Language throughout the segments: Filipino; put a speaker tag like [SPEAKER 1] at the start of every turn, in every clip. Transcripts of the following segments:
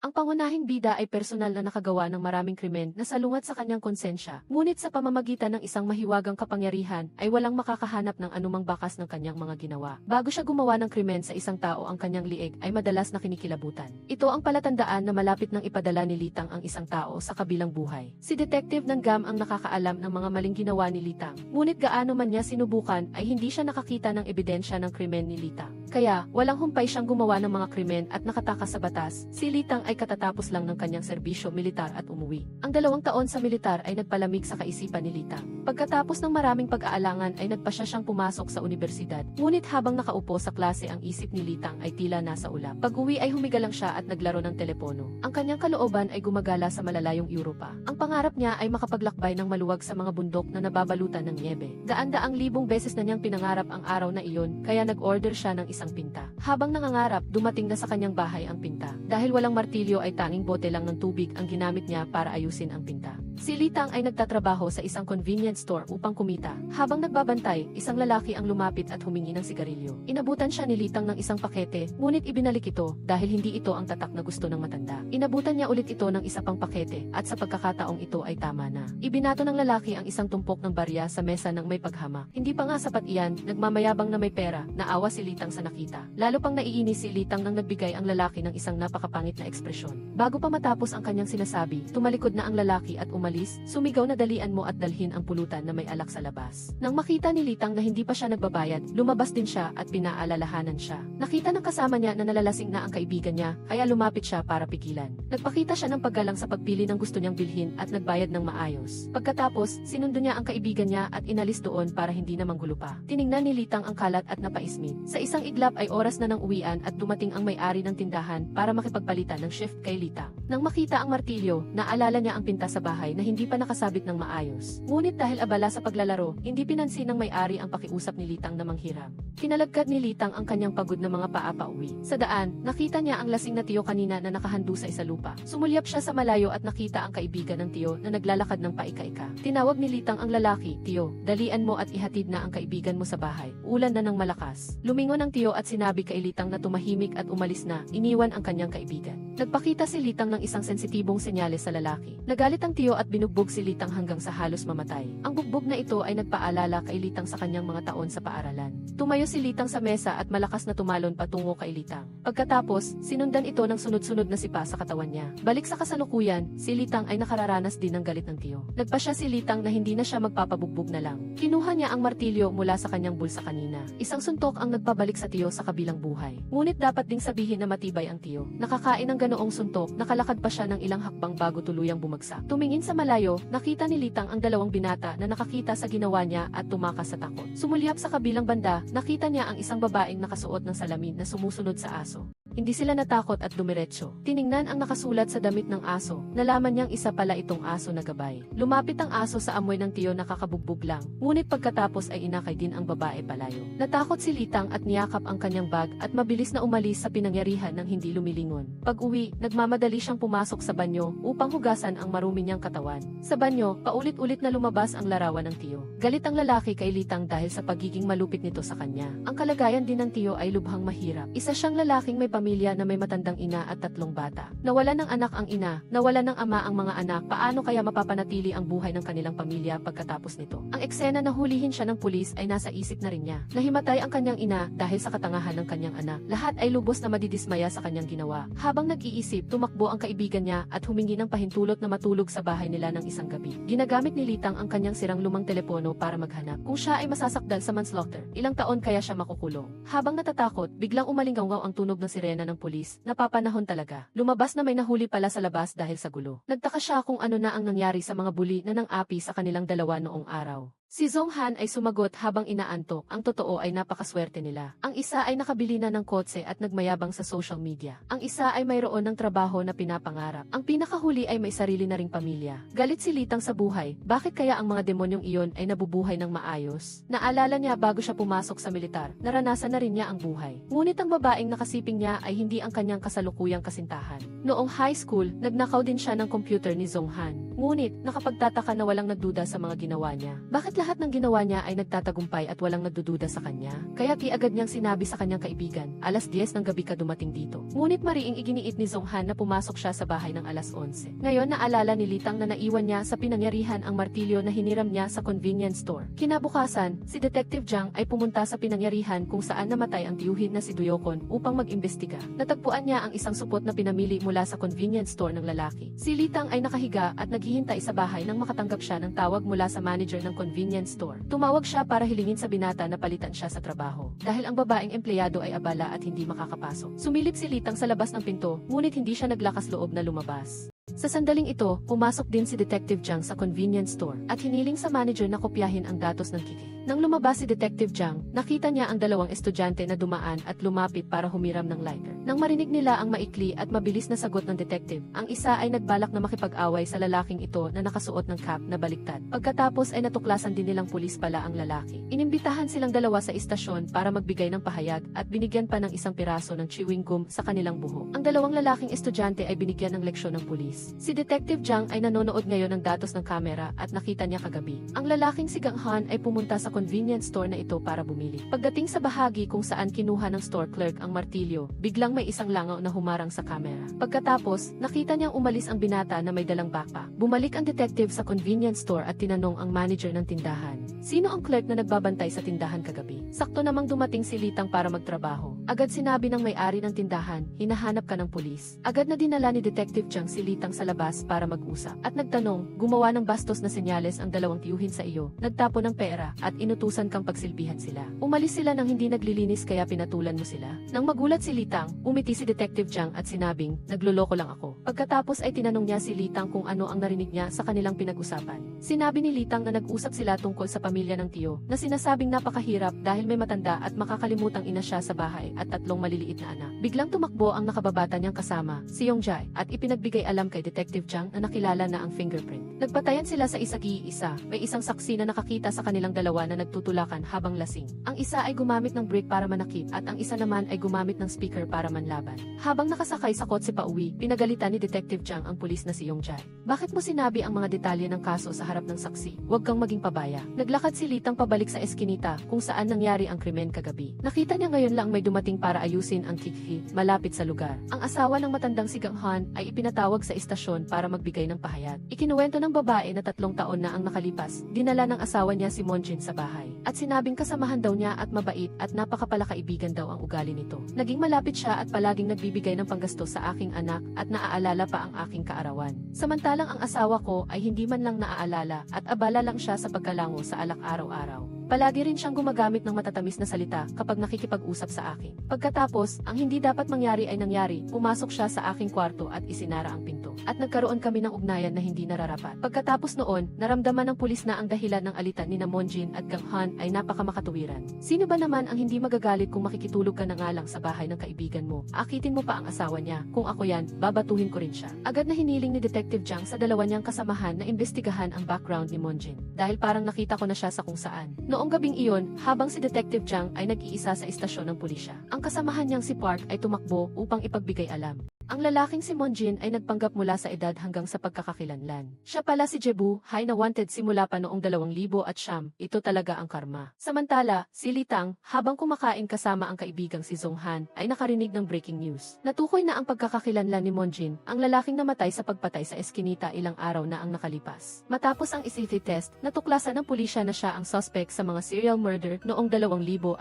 [SPEAKER 1] Ang pangunahing bida ay personal na nakagawa ng maraming krimen na salungat sa kanyang konsensya, ngunit sa pamamagitan ng isang mahiwagang kapangyarihan ay walang makakahanap ng anumang bakas ng kanyang mga ginawa. Bago siya gumawa ng krimen sa isang tao, ang kanyang liig ay madalas na kinikilabutan. Ito ang palatandaan na malapit nang ipadala ni Litang ang isang tao sa kabilang buhay. Si Detective ng GAM ang nakakaalam ng mga maling ginawa ni Litang, ngunit gaano man niya sinubukan ay hindi siya nakakita ng ebidensya ng krimen ni Litang. Kaya, walang humpay siyang gumawa ng mga krimen at nakatakas sa batas. Si Litang ay katatapos lang ng kanyang serbisyo militar at umuwi. Ang 2 taon sa militar ay nagpalamig sa kaisipan ni Litang. Pagkatapos ng maraming pag-aalangan ay nagpasya siyang pumasok sa universidad. Ngunit habang nakaupo sa klase, ang isip ni Litang ay tila nasa ulap. Pag-uwi ay humiga lang siya at naglaro ng telepono. Ang kanyang kalooban ay gumagala sa malalayong Europa. Ang pangarap niya ay makapaglakbay ng maluwag sa mga bundok na nababalutan ng niebe. Daan-daang libong beses na niyang pinangarap ang araw na iyon, kaya nag-order siya ng isang pinta. Habang nangangarap, dumating na sa kanyang bahay ang pinta. Dahil walang martilyo ay tanging bote lang ng tubig ang ginamit niya para ayusin ang pinta. Si Litang ay nagtatrabaho sa isang convenience store upang kumita. Habang nagbabantay, isang lalaki ang lumapit at humingi ng sigarilyo. Inabutan siya ni Litang ng isang pakete, ngunit ibinalik ito dahil hindi ito ang tatak na gusto ng matanda. Inabutan niya ulit ito ng isa pang pakete at sa pagkakataong ito ay tama na. Ibinato ng lalaki ang isang tumpok ng barya sa mesa ng may paghama. Hindi pa nga sapat iyan, nagmamayabang na may pera, naawa si Litang sa nakita. Lalo pang naiinis si Litang nang nagbigay ang lalaki ng isang napakapangit na ekspresyon. Bago pa matapos ang kanyang sinasabi, tumalikod na ang lalaki at umalis, sumigaw na dalian mo at dalhin ang pulutan na may alak sa labas. Nang makita ni Litang na hindi pa siya nagbabayad, lumabas din siya at pinaalalahanan siya. Nakita ng kasama niya na nalalasing na ang kaibigan niya, kaya lumapit siya para pigilan. Nagpakita siya ng paggalang sa pagpili ng gusto niyang bilhin at nagbayad ng maayos. Pagkatapos, sinundo niya ang kaibigan niya at inalis doon para hindi na manggulo pa. Tiningnan ni Litang ang kalat at napaismin. Sa isang iglap ay oras na ng uwian at dumating ang may-ari ng tindahan para makipagpalitan ng shift kay Litang. Nang makita ang martilyo, naalala niya ang pinta sa bahay na hindi pa nakasabit ng maayos. Ngunit dahil abala sa paglalaro, hindi pinansin ng may-ari ang pakiusap ni Litang na manghiram. Kinalagkad ni Litang ang kanyang pagod na mga paa pauwi. Sa daan, nakita niya ang lasing na tiyo kanina na nakahando sa isalupa. Sumulyap siya sa malayo at nakita ang kaibigan ng tiyo na naglalakad ng paika-ika. Tinawag ni Litang ang lalaki, "Tiyo, dalian mo at ihatid na ang kaibigan mo sa bahay. Ulan na ng malakas." Lumingon ang tiyo at sinabi kay Litang na tumahimik at umalis na, iniwan ang kanyang kaibigan. Nagpakita si Litang ng isang sensitibong senyales sa lalaki. Nagalit ang tiyo at binugbog si Litang hanggang sa halos mamatay. Ang bugbog na ito ay nagpaalala kay Litang sa kanyang mga taon sa paaralan. Tumayo si Litang sa mesa at malakas na tumalon patungo kay Litang. Pagkatapos, sinundan ito ng sunod-sunod na sipa sa katawan niya. Balik sa kasalukuyan, si Litang ay nakararanas din ng galit ng tiyo. Nagpasya si Litang na hindi na siya magpapabugbog na lang. Kinuha niya ang martilyo mula sa kanyang bulsa kanina. Isang suntok ang nagpabalik sa tiyo sa kabilang buhay. Ngunit dapat ding sabihin na matibay ang tiyo. Nakakain ng ganoong suntok, nakalakad pa siya ng ilang hakbang bago tuluyang bumagsak. Tumingin sa malayo, nakita ni Litang ang 2 binata na nakakita sa ginawa niya at tumakas sa takot. Sumulyap sa kabilang banda, nakita niya ang isang babaeng nakasuot ng salamin na sumusunod sa aso. Hindi sila natakot at dumiretso. Tiningnan ang nakasulat sa damit ng aso. Nalaman niyang isa pala itong aso na gabay. Lumapit ang aso sa amoy ng tiyo na kakabugbog lang. Ngunit pagkatapos ay inakay din ang babae palayo. Natakot si Litang at niyakap ang kanyang bag at mabilis na umalis sa pinangyarihan ng hindi lumilingon. Pag-uwi, nagmamadali siyang pumasok sa banyo upang hugasan ang marumi niyang katawan. Sa banyo, paulit-ulit na lumabas ang larawan ng tiyo. Galit ang lalaki kay Litang dahil sa pagiging malupit nito sa kanya. Ang kalagayan din ng tiyo ay lubhang mahirap. Isa siyang lalaking may pamilya na may matandang ina at 3 bata. Nawalan ng anak ang ina, nawalan ng ama ang mga anak, paano kaya mapapanatili ang buhay ng kanilang pamilya pagkatapos nito? Ang eksena na hulihin siya ng pulis ay nasa isip na rin niya. Nahimatay ang kanyang ina dahil sa katangahan ng kanyang anak. Lahat ay lubos na madidismaya sa kanyang ginawa. Habang nag-iisip, tumakbo ang kaibigan niya at humingi ng pahintulot na matulog sa bahay nila ng isang gabi. Ginagamit ni Litang ang kanyang sirang lumang telepono para maghanap. Kung siya ay masasakdal sa manslaughter, ilang taon kaya siya makukulong? Habang natatakot, biglang umalinggaw ang tunog ng sirena ng pulis. Napapanahon talaga. Lumabas na may nahuli pala sa labas dahil sa gulo. Nagtaka siya kung ano na ang nangyari sa mga buli na nang-api sa kanilang dalawa noong araw. Si Zong Han ay sumagot habang inaantok, ang totoo ay napakaswerte nila. Ang isa ay nakabili na ng kotse at nagmayabang sa social media. Ang isa ay mayroon ng trabaho na pinapangarap. Ang pinakahuli ay may sarili na ring pamilya. Galit si Litang sa buhay, bakit kaya ang mga demonyong iyon ay nabubuhay ng maayos? Naalala niya bago siya pumasok sa militar, naranasan na rin niya ang buhay. Ngunit ang babaeng nakasiping niya ay hindi ang kanyang kasalukuyang kasintahan. Noong high school, nagnakaw din siya ng computer ni Zong Han. Ngunit, nakapagtataka na walang nagduda sa mga ginawa niya. Bakit lahat ng ginawa niya ay nagtatagumpay at walang nagdududa sa kanya. Kaya agad niyang sinabi sa kanyang kaibigan, alas 10 ng gabi ka dumating dito. Ngunit mariing iginiit ni Zonghan na pumasok siya sa bahay ng alas 11. Ngayon naalala ni Litang na naiwan niya sa pinangyarihan ang martilyo na hiniram niya sa convenience store. Kinabukasan, si Detective Jiang ay pumunta sa pinangyarihan kung saan namatay ang tiyuhin na si Duyokon upang mag-imbestiga. Natagpuan niya ang isang supot na pinamili mula sa convenience store ng lalaki. Si Litang ay nakahiga at naghihintay sa bahay nang makatanggap siya ng tawag mula sa manager ng convenience store. Tumawag siya para hilingin sa binata na palitan siya sa trabaho. Dahil ang babaeng empleyado ay abala at hindi makakapasok. Sumilip si Litang sa labas ng pinto, ngunit hindi siya naglakas loob na lumabas. Sa sandaling ito, pumasok din si Detective Jiang sa convenience store at hiniling sa manager na kopyahin ang datos ng Kiki. Nang lumabas si Detective Jiang, nakita niya ang dalawang estudyante na dumaan at lumapit para humiram ng lighter. Nang marinig nila ang maikli at mabilis na sagot ng detective, ang isa ay nagbalak na makipag-away sa lalaking ito na nakasuot ng cap na baliktad. Pagkatapos ay natuklasan din nilang pulis pala ang lalaki. Inimbitahan silang dalawa sa istasyon para magbigay ng pahayag at binigyan pa ng isang piraso ng chewing gum sa kanilang buhok. Ang dalawang lalaking estudyante ay binigyan ng leksyon ng pulis. Si Detective Jiang ay nanonood ngayon ng datos ng kamera at nakita niya kagabi. Ang lalaking si Gang Han ay pumunta sa convenience store na ito para bumili. Pagdating sa bahagi kung saan kinuha ng store clerk ang martilyo, biglang may isang langaw na humarang sa kamera. Pagkatapos, nakita niyang umalis ang binata na may dalang backpack. Bumalik ang detective sa convenience store at tinanong ang manager ng tindahan. Sino ang clerk na nagbabantay sa tindahan kagabi? Sakto namang dumating si Litang para magtrabaho. Agad sinabi ng may-ari ng tindahan, hinahanap ka ng pulis. Agad na dinala ni Detective Jiang si Litang sa labas para mag-usap. At nagtanong, gumawa ng bastos na senyales ang dalawang tiyuhin sa iyo, nagtapo ng pera, at inutusan kang pagsilbihan sila. Umalis sila nang hindi naglilinis kaya pinatulan mo sila. Nang magulat si Litang, umiti si Detective Jiang at sinabing, nagloloko lang ako. Pagkatapos ay tinanong niya si Litang kung ano ang narinig niya sa kanilang pinag-usapan. Sinabi ni Litang na nag-usap sila tungkol sa pamilya ng tiyo, na sinasabing napakahirap dahil may matanda at makakalimutang ina siya sa bahay at 3 maliliit na anak. Biglang tumakbo ang nakababata niyang kasama, si Yongjai, at ipinagbigay alam kay Detective Jiang na nakilala na ang fingerprint. Nagpatayan sila sa isa-gi-isa. May isang saksi na nakakita sa kanilang dalawa na nagtutulakan habang lasing. Ang isa ay gumamit ng brick para manakip at ang isa naman ay gumamit ng speaker para manlaban. Habang nakasakay sa kotse pauwi, pinagalitan ni Detective Jiang ang pulis na si Yongjai. Bakit mo sinabi ang mga detalye ng kaso sa harap ng saksi? Huwag kang maging pabaya. Naglakad si Litang pabalik sa eskinita kung saan nangyari ang krimen kagabi. Nakita niya ngayon lang may dumating para ayusin ang Kiki malapit sa lugar. Ang asawa ng matandang si Gang Han ay ipinatawag sa istasyon para magbigay ng pahayag. Ikinuwento ng babae na 3 taon na ang nakalipas, dinala ng asawa niya si Monjin sa bahay. At sinabing kasamahan daw niya at mabait at napakapalakaibigan daw ang ugali nito. Naging malapit siya at palaging nagbibigay ng panggastos sa aking anak at naaalala pa ang aking kaarawan. Samantalang ang asawa ko ay hindi man lang naaalala at abala lang siya sa pagkalango sa alak araw-araw. Palagi rin siyang gumagamit ng matatamis na salita kapag nakikipag-usap sa akin. Pagkatapos, ang hindi dapat mangyari ay nangyari, pumasok siya sa aking kwarto at isinara ang pinto. At nagkaroon kami ng ugnayan na hindi nararapat. Pagkatapos noon, naramdaman ng pulis na ang dahilan ng alitan ni Monjin at Gang Han ay napakamakatuwiran. Sino ba naman ang hindi magagalit kung makikitulog ka na nga lang sa bahay ng kaibigan mo? Akitin mo pa ang asawa niya. Kung ako yan, babatuhin ko rin siya. Agad na hiniling ni Detective Jiang sa dalawa niyang kasamahan na imbestigahan ang background ni Monjin. Dahil parang nakita ko na siya sa kung saan. Noong gabing iyon, habang si Detective Jiang ay nag-iisa sa istasyon ng pulisya, ang kasamahan niyang si Park ay tumakbo upang ipagbigay alam. Ang lalaking si Monjin ay nagpanggap mula sa edad hanggang sa pagkakakilanlan. Siya pala si Jebu, high na wanted simula pa noong 2000. Ito talaga ang karma. Samantala, si Litang, habang kumakain kasama ang kaibigang si Zonghan, ay nakarinig ng breaking news. Natukoy na ang pagkakakilanlan ni Monjin, ang lalaking namatay sa pagpatay sa eskinita ilang araw na ang nakalipas. Matapos ang ICT test, natuklasan ng pulisya na siya ang suspect sa mga serial murder noong 2000.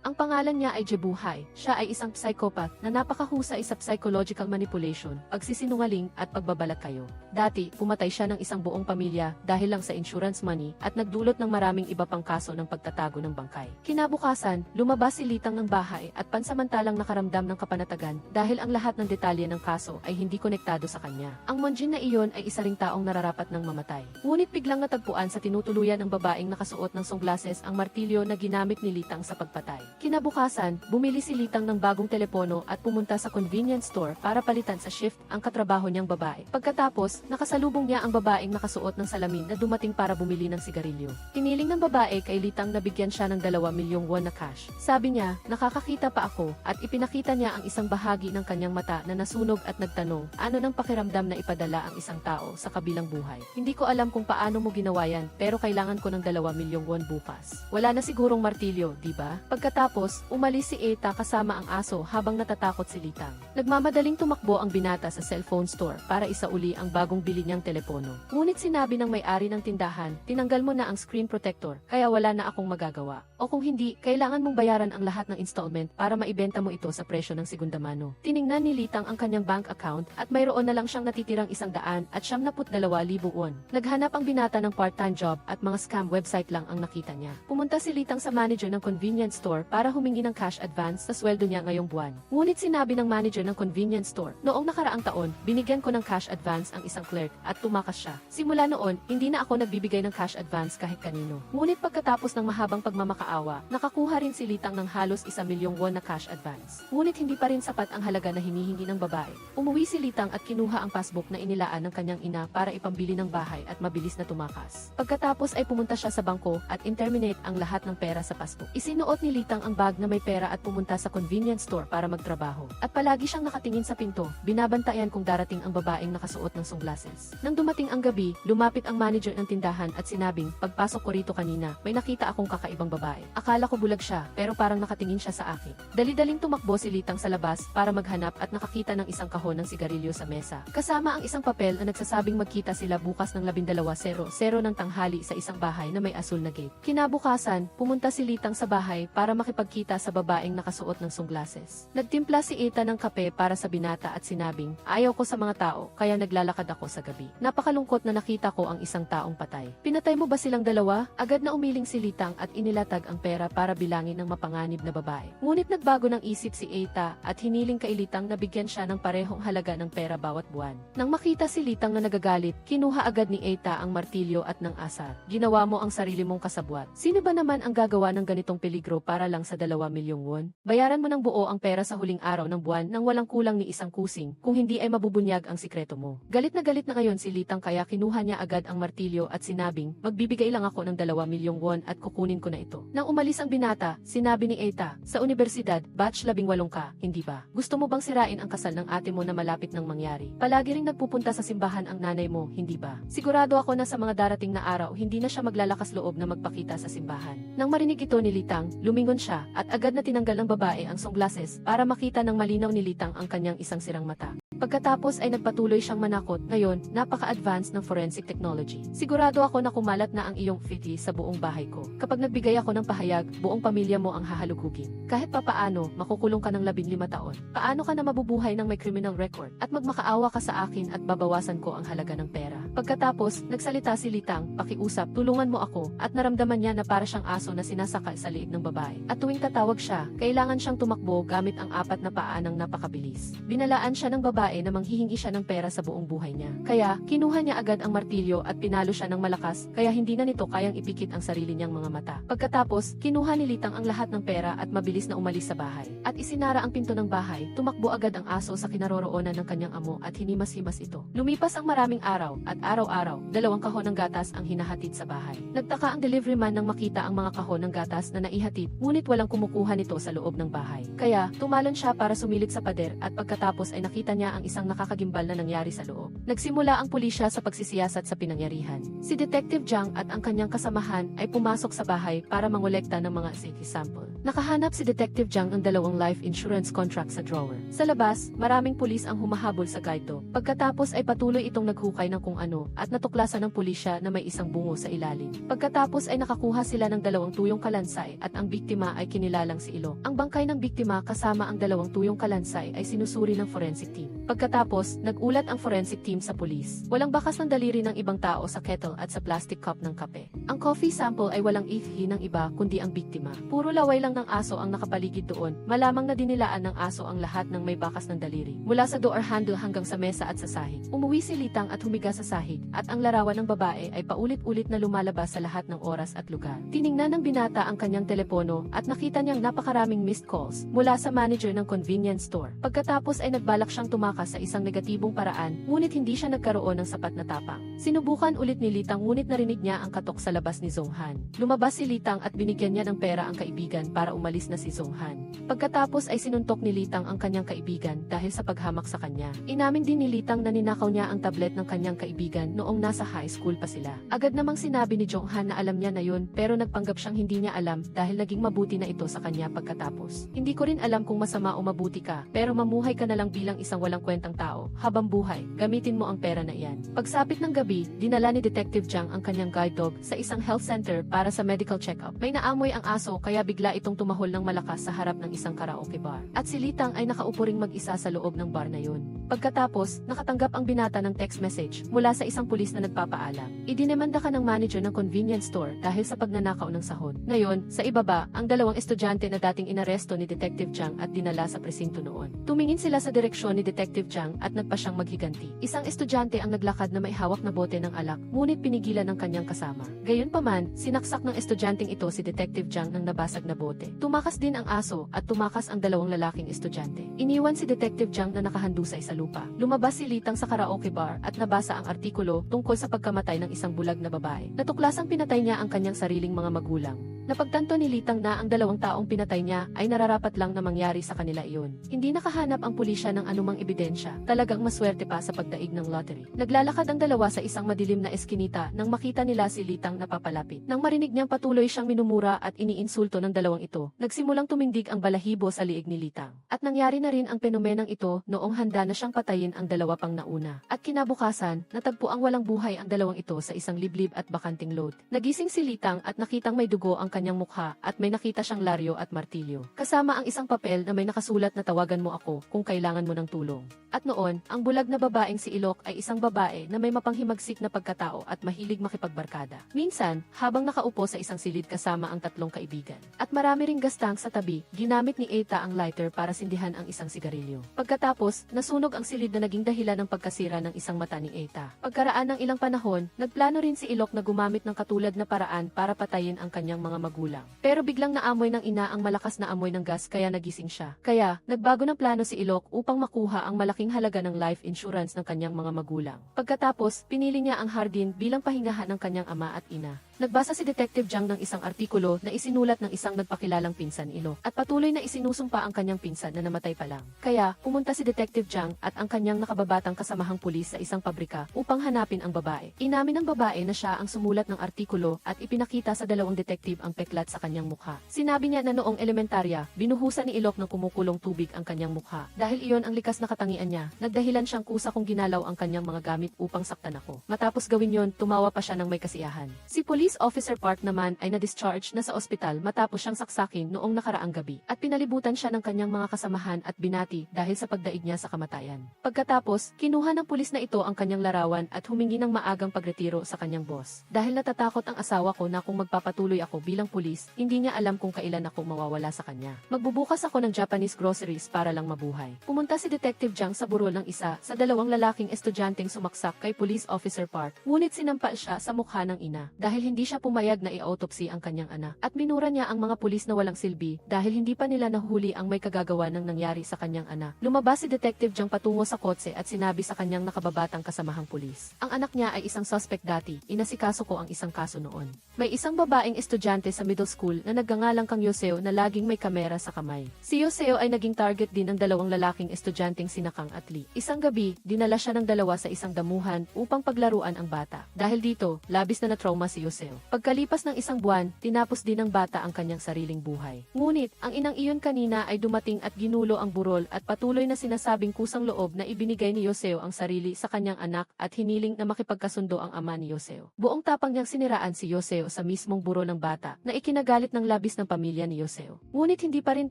[SPEAKER 1] Ang pangalan niya ay Jebu Hai. Siya ay isang psychopath na napakahusay sa psychological manipulation, pagsisinungaling at pagbabalat kayo. Dati, pumatay siya ng isang buong pamilya dahil lang sa insurance money at nagdulot ng maraming iba pang kaso ng pagtatago ng bangkay. Kinabukasan, lumabas si Litang ng bahay at pansamantalang nakaramdam ng kapanatagan dahil ang lahat ng detalye ng kaso ay hindi konektado sa kanya. Ang Monjin na iyon ay isa ring taong nararapat ng mamatay. Ngunit biglang natagpuan sa tinutuluyan ng babaeng nakasuot ng sunglasses ang martilyo na ginamit ni Litang sa pagpatay. Kinabukasan, bumili si Litang ng bagong telepono at pumunta sa convenience store para palitan sa shift ang katrabaho niyang babae. Pagkatapos, nakasalubong niya ang babaeng nakasuot ng salamin na dumating para bumili ng sigarilyo. Hiniling ng babae kay Litang na bigyan siya ng 2 milyong won na cash. Sabi niya, nakakakita pa ako, at ipinakita niya ang isang bahagi ng kanyang mata na nasunog at nagtanong, ano nang pakiramdam na ipadala ang isang tao sa kabilang buhay. Hindi ko alam kung paano mo ginawa yan, pero kailangan ko ng 2 milyong won bukas. Wala na sigurong martilyo, di ba? Pagkatapos, umalis si Eta kasama ang aso habang natatakot si Litang. Nagmamadaling tumakbo ang binata sa cellphone store para isauli ang bagong bili niyang telepono. Ngunit sinabi ng may-ari ng tindahan, tinanggal mo na ang screen protector, kaya wala na akong magagawa. O kung hindi, kailangan mong bayaran ang lahat ng installment para maibenta mo ito sa presyo ng segunda mano. Tiningnan ni Litang ang kanyang bank account at mayroon na lang siyang natitirang 172,000 won. Naghanap ang binata ng part-time job at mga scam website lang ang nakita niya. Pumunta si Litang sa manager ng convenience store para humingi ng cash advance sa sweldo niya ngayong buwan. Ngunit sinabi ng manager ng convenience store, noong nakaraang taon, binigyan ko ng cash advance ang isang clerk at tumakas siya. Simula noon, hindi na ako nagbibigay ng cash advance kahit kanino. Ngunit pagkatapos ng mahabang pagmamakaawa, nakakuha rin si Litang ng halos 1 milyong won na cash advance. Ngunit hindi pa rin sapat ang halaga na hinihingi ng babae. Umuwi si Litang at kinuha ang passbook na inilaan ng kanyang ina para ipambili ng bahay at mabilis na tumakas. Pagkatapos ay pumunta siya sa bangko at interminate ang lahat ng pera sa passbook. Isinuot ni Litang ang bag na may pera at pumunta sa convenience store para magtrabaho. At palagi siyang nakatingin sa pinto, binabantayan kung darating ang babaeng nakasuot ng sunglasses. Nang dumating ang gabi, lumapit ang manager ng tindahan at sinabing, pagpasok ko rito kanina, may nakita akong kakaibang babae. Akala ko bulag siya, pero parang nakatingin siya sa akin. Dali-daling tumakbo si Litang sa labas para maghanap at nakakita ng isang kahon ng sigarilyo sa mesa. Kasama ang isang papel na nagsasabing magkita sila bukas ng 12:00 ng tanghali sa isang bahay na may asul na gate. Kinabukasan, pumunta si Litang sa bahay para makipagkita sa babaeng nakasuot ng sunglasses. Nagtimpla si Eta ng kape para sa binata at sinabing, ayaw ko sa mga tao, kaya naglalakad ako sa gabi. Napakalungkot na nakita ko ang isang taong patay. Pinatay mo ba silang dalawa? Agad na umiling si Litang at inilatag ang pera para bilangin ng mapanganib na babae. Ngunit nagbago ng isip si Eta at hiniling kay Litang na bigyan siya ng parehong halaga ng pera bawat buwan. Nang makita si Litang na nagagalit, kinuha agad ni Eta ang martilyo at ng asar. Ginawa mo ang sarili mong kasabwat. Sino ba naman ang gagawa ng ganitong peligro para lang sa 2 milyong won? Bayaran mo ng buo ang pera sa huling araw ng buwan nang walang kulang ni isang kusing, kung hindi ay mabubunyag ang sikreto mo. Galit na ngayon si Litang kaya kinuha niya agad ang martilyo at sinabing, magbibigay lang ako ng 2 milyong won at kukunin ko na ito. Nang umalis ang binata, sinabi ni Eta, sa universidad, batch 18 ka, hindi ba? Gusto mo bang sirain ang kasal ng ate mo na malapit nang mangyari? Palagi ring nagpupunta sa simbahan ang nanay mo, hindi ba? Sigurado ako na sa mga darating na araw hindi na siya maglalakas loob na magpakita sa simbahan. Nang marinig ito ni Litang, lumingon siya at agad na tinanggal ng babae ang sunglasses para makita ng malinaw ni Litang ang kanyang isang sirang mata. Pagkatapos ay nagpatuloy siyang manakot, ngayon, napaka-advanced ng forensic technology. Sigurado ako na kumalat na ang iyong fiti sa buong bahay ko. Kapag nagbigay ako ng pahayag, buong pamilya mo ang hahalugugin. Kahit papaano, makukulong ka ng 15 taon. Paano ka na mabubuhay ng may criminal record? At magmakaawa ka sa akin at babawasan ko ang halaga ng pera. Pagkatapos, nagsalita si Litang, pakiusap, tulungan mo ako, at naramdaman niya na para siyang aso na sinasakal sa liig ng babae. At tuwing tatawag siya, kailangan siyang tumakbo gamit ang 4 na paa ng napakabilis. Binalaan siya ng babae na manghihingi siya ng pera sa buong buhay niya. Kaya, kinuha niya agad ang martilyo at pinalo siya ng malakas, kaya hindi na nito kayang ipikit ang sarili niyang mga mata. Pagkatapos, kinuha ni Litang ang lahat ng pera at mabilis na umalis sa bahay. At isinara ang pinto ng bahay, tumakbo agad ang aso sa kinaroroonan ng kanyang amo at hinimas-himas ito. Lumipas ang maraming araw, at araw-araw, 2 kahon ng gatas ang hinahatid sa bahay. Nagtaka ang delivery man nang makita ang mga kahon ng gatas na naihatid, ngunit walang kumukuha nito sa loob ng bahay. Kaya, tumalon siya para sumilip sa pader at pagkatapos ay nakita niya ang isang nakakagimbal na nangyari sa loob. Nagsimula ang pulisya sa pagsisiyasat sa pinangyarihan. Si Detective Jiang at ang kanyang kasamahan ay pumasok sa bahay para mangolekta ng mga CT sample. Nakahanap si Detective Jiang ng 2 life insurance contract sa drawer. Sa labas, maraming pulis ang humahabol sa gaito. Pagkatapos ay patuloy itong naghukay ng kung ano at natuklasan ng pulisya na may isang bungo sa ilalim. Pagkatapos ay nakakuha sila ng 2 tuyong kalansay at ang biktima ay kinilalang si Ilo. Ang bangkay ng biktima kasama ang 2 tuyong kalansay ay sinusuri ng forensic team. Pagkatapos, nag-ulat ang forensic team sa pulis. Walang bakas ng daliri ng ibang tao sa kettle at sa plastic cup ng kape. Ang coffee sample ay walang ihi ng iba kundi ang biktima. Puro laway lang lang ng aso ang nakapaligid doon, malamang na dinilaan ng aso ang lahat ng may bakas ng daliri. Mula sa door handle hanggang sa mesa at sa sahig. Umuwi si Litang at humiga sa sahig, at ang larawan ng babae ay paulit-ulit na lumalabas sa lahat ng oras at lugar. Tiningnan ng binata ang kanyang telepono at nakita niyang napakaraming missed calls mula sa manager ng convenience store. Pagkatapos ay nagbalak siyang tumakas sa isang negatibong paraan, ngunit hindi siya nagkaroon ng sapat na tapang. Sinubukan ulit ni Litang ngunit narinig niya ang katok sa labas ni Zonghan. Lumabas si Litang at binigyan niya ng pera ang kaibigan para umalis na si Zonghan. Pagkatapos ay sinuntok ni Litang ang kanyang kaibigan dahil sa paghamak sa kanya. Inamin din ni Litang na ninakaw niya ang tablet ng kanyang kaibigan noong nasa high school pa sila. Agad namang sinabi ni Zonghan na alam niya na yun, pero nagpanggap siyang hindi niya alam dahil naging mabuti na ito sa kanya pagkatapos. Hindi ko rin alam kung masama o mabuti ka, pero mamuhay ka na lang bilang isang walang kwentang tao. Habang buhay, gamitin mo ang pera na iyan. Pagsapit ng gabi, dinala ni Detective Jiang ang kanyang guide dog sa isang health center para sa medical check-up. May naamoy ang aso kaya bigla itong tumahol ng malakas sa harap ng isang karaoke bar. At si Litang ay nakaupo ring mag-isa sa loob ng bar na yun. Pagkatapos, nakatanggap ang binata ng text message mula sa isang pulis na nagpapaalam. Idinemanda ka ng manager ng convenience store dahil sa pagnanakaw ng sahod. Ngayon, sa ibaba, ang dalawang estudyante na dating inaresto ni Detective Jiang at dinala sa presinto noon. Tumingin sila sa direksyon ni Detective Jiang at nagpa siyang maghiganti. Isang estudyante ang naglakad na may hawak na bote ng alak, ngunit pinigilan ng kanyang kasama. Gayunpaman, sinaksak ng estudyanteng ito si Detective Jiang ng nabasag na bote. Tumakas din ang aso at tumakas ang dalawang lalaking estudyante. Iniwan si Detective Jiang na nakahandusay sa lupa. Lumabas si Litang sa karaoke bar at nabasa ang artikulo tungkol sa pagkamatay ng isang bulag na babae. Natuklasang pinatay niya ang kanyang sariling mga magulang. Napagtanto ni Litang na ang dalawang taong pinatay niya ay nararapat lang na mangyari sa kanila iyon. Hindi nakahanap ang pulisya ng anumang ebidensya. Talagang maswerte pa sa pagdaig ng lottery. Naglalakad ang dalawa sa isang madilim na eskinita nang makita nila si Litang na papalapit. Nang marinig niyang patuloy siyang minumura at iniinsulto ng dalawang ito, nagsimulang tumindig ang balahibo sa liig ni Litang. At nangyari na rin ang penomenang ito noong handa na siyang patayin ang dalawa pang nauna. At kinabukasan, natagpo ang walang buhay ang dalawang ito sa isang liblib at bakanting load. Nagising si Litang at nakitang may dugo ang kanyang mukha at may nakita siyang laryo at martilyo. Kasama ang isang papel na may nakasulat na tawagan mo ako kung kailangan mo ng tulong. At noon, ang bulag na babaeng si Ilok ay isang babae na may mapanghimagsik na pagkatao at mahilig makipagbarkada. Minsan, habang nakaupo sa isang silid kasama ang tatlong kaibigan. At marami ring gastang sa tabi, ginamit ni Eta ang lighter para sindihan ang isang sigarilyo. Pagkatapos, nasunog ang silid na naging dahilan ng pagkasira ng isang mata ni Eta. Pagkaraan ng ilang panahon, nagplano rin si Ilok na gumamit ng katulad na paraan para patayin ang kanyang mga magulang. Pero biglang naamoy ng ina ang malakas na amoy ng gas kaya nagising siya. Kaya, nagbago ng plano si Ilok upang makuha ang malaking halaga ng life insurance ng kanyang mga magulang. Pagkatapos, pinili niya ang hardin bilang pahingahan ng kanyang ama at ina. Nagbasa si Detective Jiang ng isang artikulo na isinulat ng isang nagpakilalang pinsan ni Ilok at patuloy na isinusumpa ang kanyang pinsan na namatay pa lang. Kaya, pumunta si Detective Jiang at ang kanyang nakababatang kasamahang pulis sa isang pabrika upang hanapin ang babae. Inamin ng babae na siya ang sumulat ng artikulo at ipinakita sa dalawang detective ang peklat sa kanyang mukha. Sinabi niya na noong elementarya, binuhusan ni Ilok ng kumukulong tubig ang kanyang mukha. Dahil iyon ang likas na katangian niya, nagdahilan siyang kusa kung ginalaw ang kanyang mga gamit upang saktan ako. Matapos gawin yon, tumawa pa siya ng may kasiyahan. Si Police Officer Park naman ay na-discharge na sa ospital matapos siyang saksakin noong nakaraang gabi at pinalibutan siya ng kanyang mga kasamahan at binati dahil sa pagdaig niya sa kamatayan. Pagkatapos, kinuha ng pulis na ito ang kanyang larawan at humingi ng maagang pagretiro sa kanyang boss. Dahil natatakot ang asawa ko na kung magpapatuloy ako bilang pulis, hindi niya alam kung kailan ako mawawala sa kanya. Magbubukas ako ng Japanese groceries para lang mabuhay. Pumunta si Detective Jiang sa burol ng isa sa dalawang lalaking estudyanteng sumaksak kay Police Officer Park, ngunit sinampal siya sa mukha ng ina dahil hindi siya pumayag na i-autopsy ang kanyang anak. At minura niya ang mga pulis na walang silbi dahil hindi pa nila nahuli ang may kagagawa ng nangyari sa kanyang anak. Lumabas si Detective Jiang patungo sa kotse at sinabi sa kanyang nakababatang kasamahang pulis. Ang anak niya ay isang suspect dati, inasikaso ko ang isang kaso noon. May isang babaeng estudyante sa middle school na nagngangalang kang Yoseo na laging may kamera sa kamay. Si Yoseo ay naging target din ng dalawang lalaking estudyanteng sinakang at Lee. Isang gabi, dinala siya ng dalawa sa isang damuhan upang paglaruan ang bata. Dahil dito, labis na na-trauma si Yoseo. Pagkalipas ng isang buwan, tinapos din ng bata ang kanyang sariling buhay. Ngunit, ang inang iyon kanina ay dumating at ginulo ang burol at patuloy na sinasabing kusang loob na ibinigay ni Yoseo ang sarili sa kanyang anak at hiniling na makipagkasundo ang ama ni Yoseo. Buong tapang niyang siniraan si Yoseo sa mismong burol ng bata na ikinagalit ng labis ng pamilya ni Yoseo. Ngunit hindi pa rin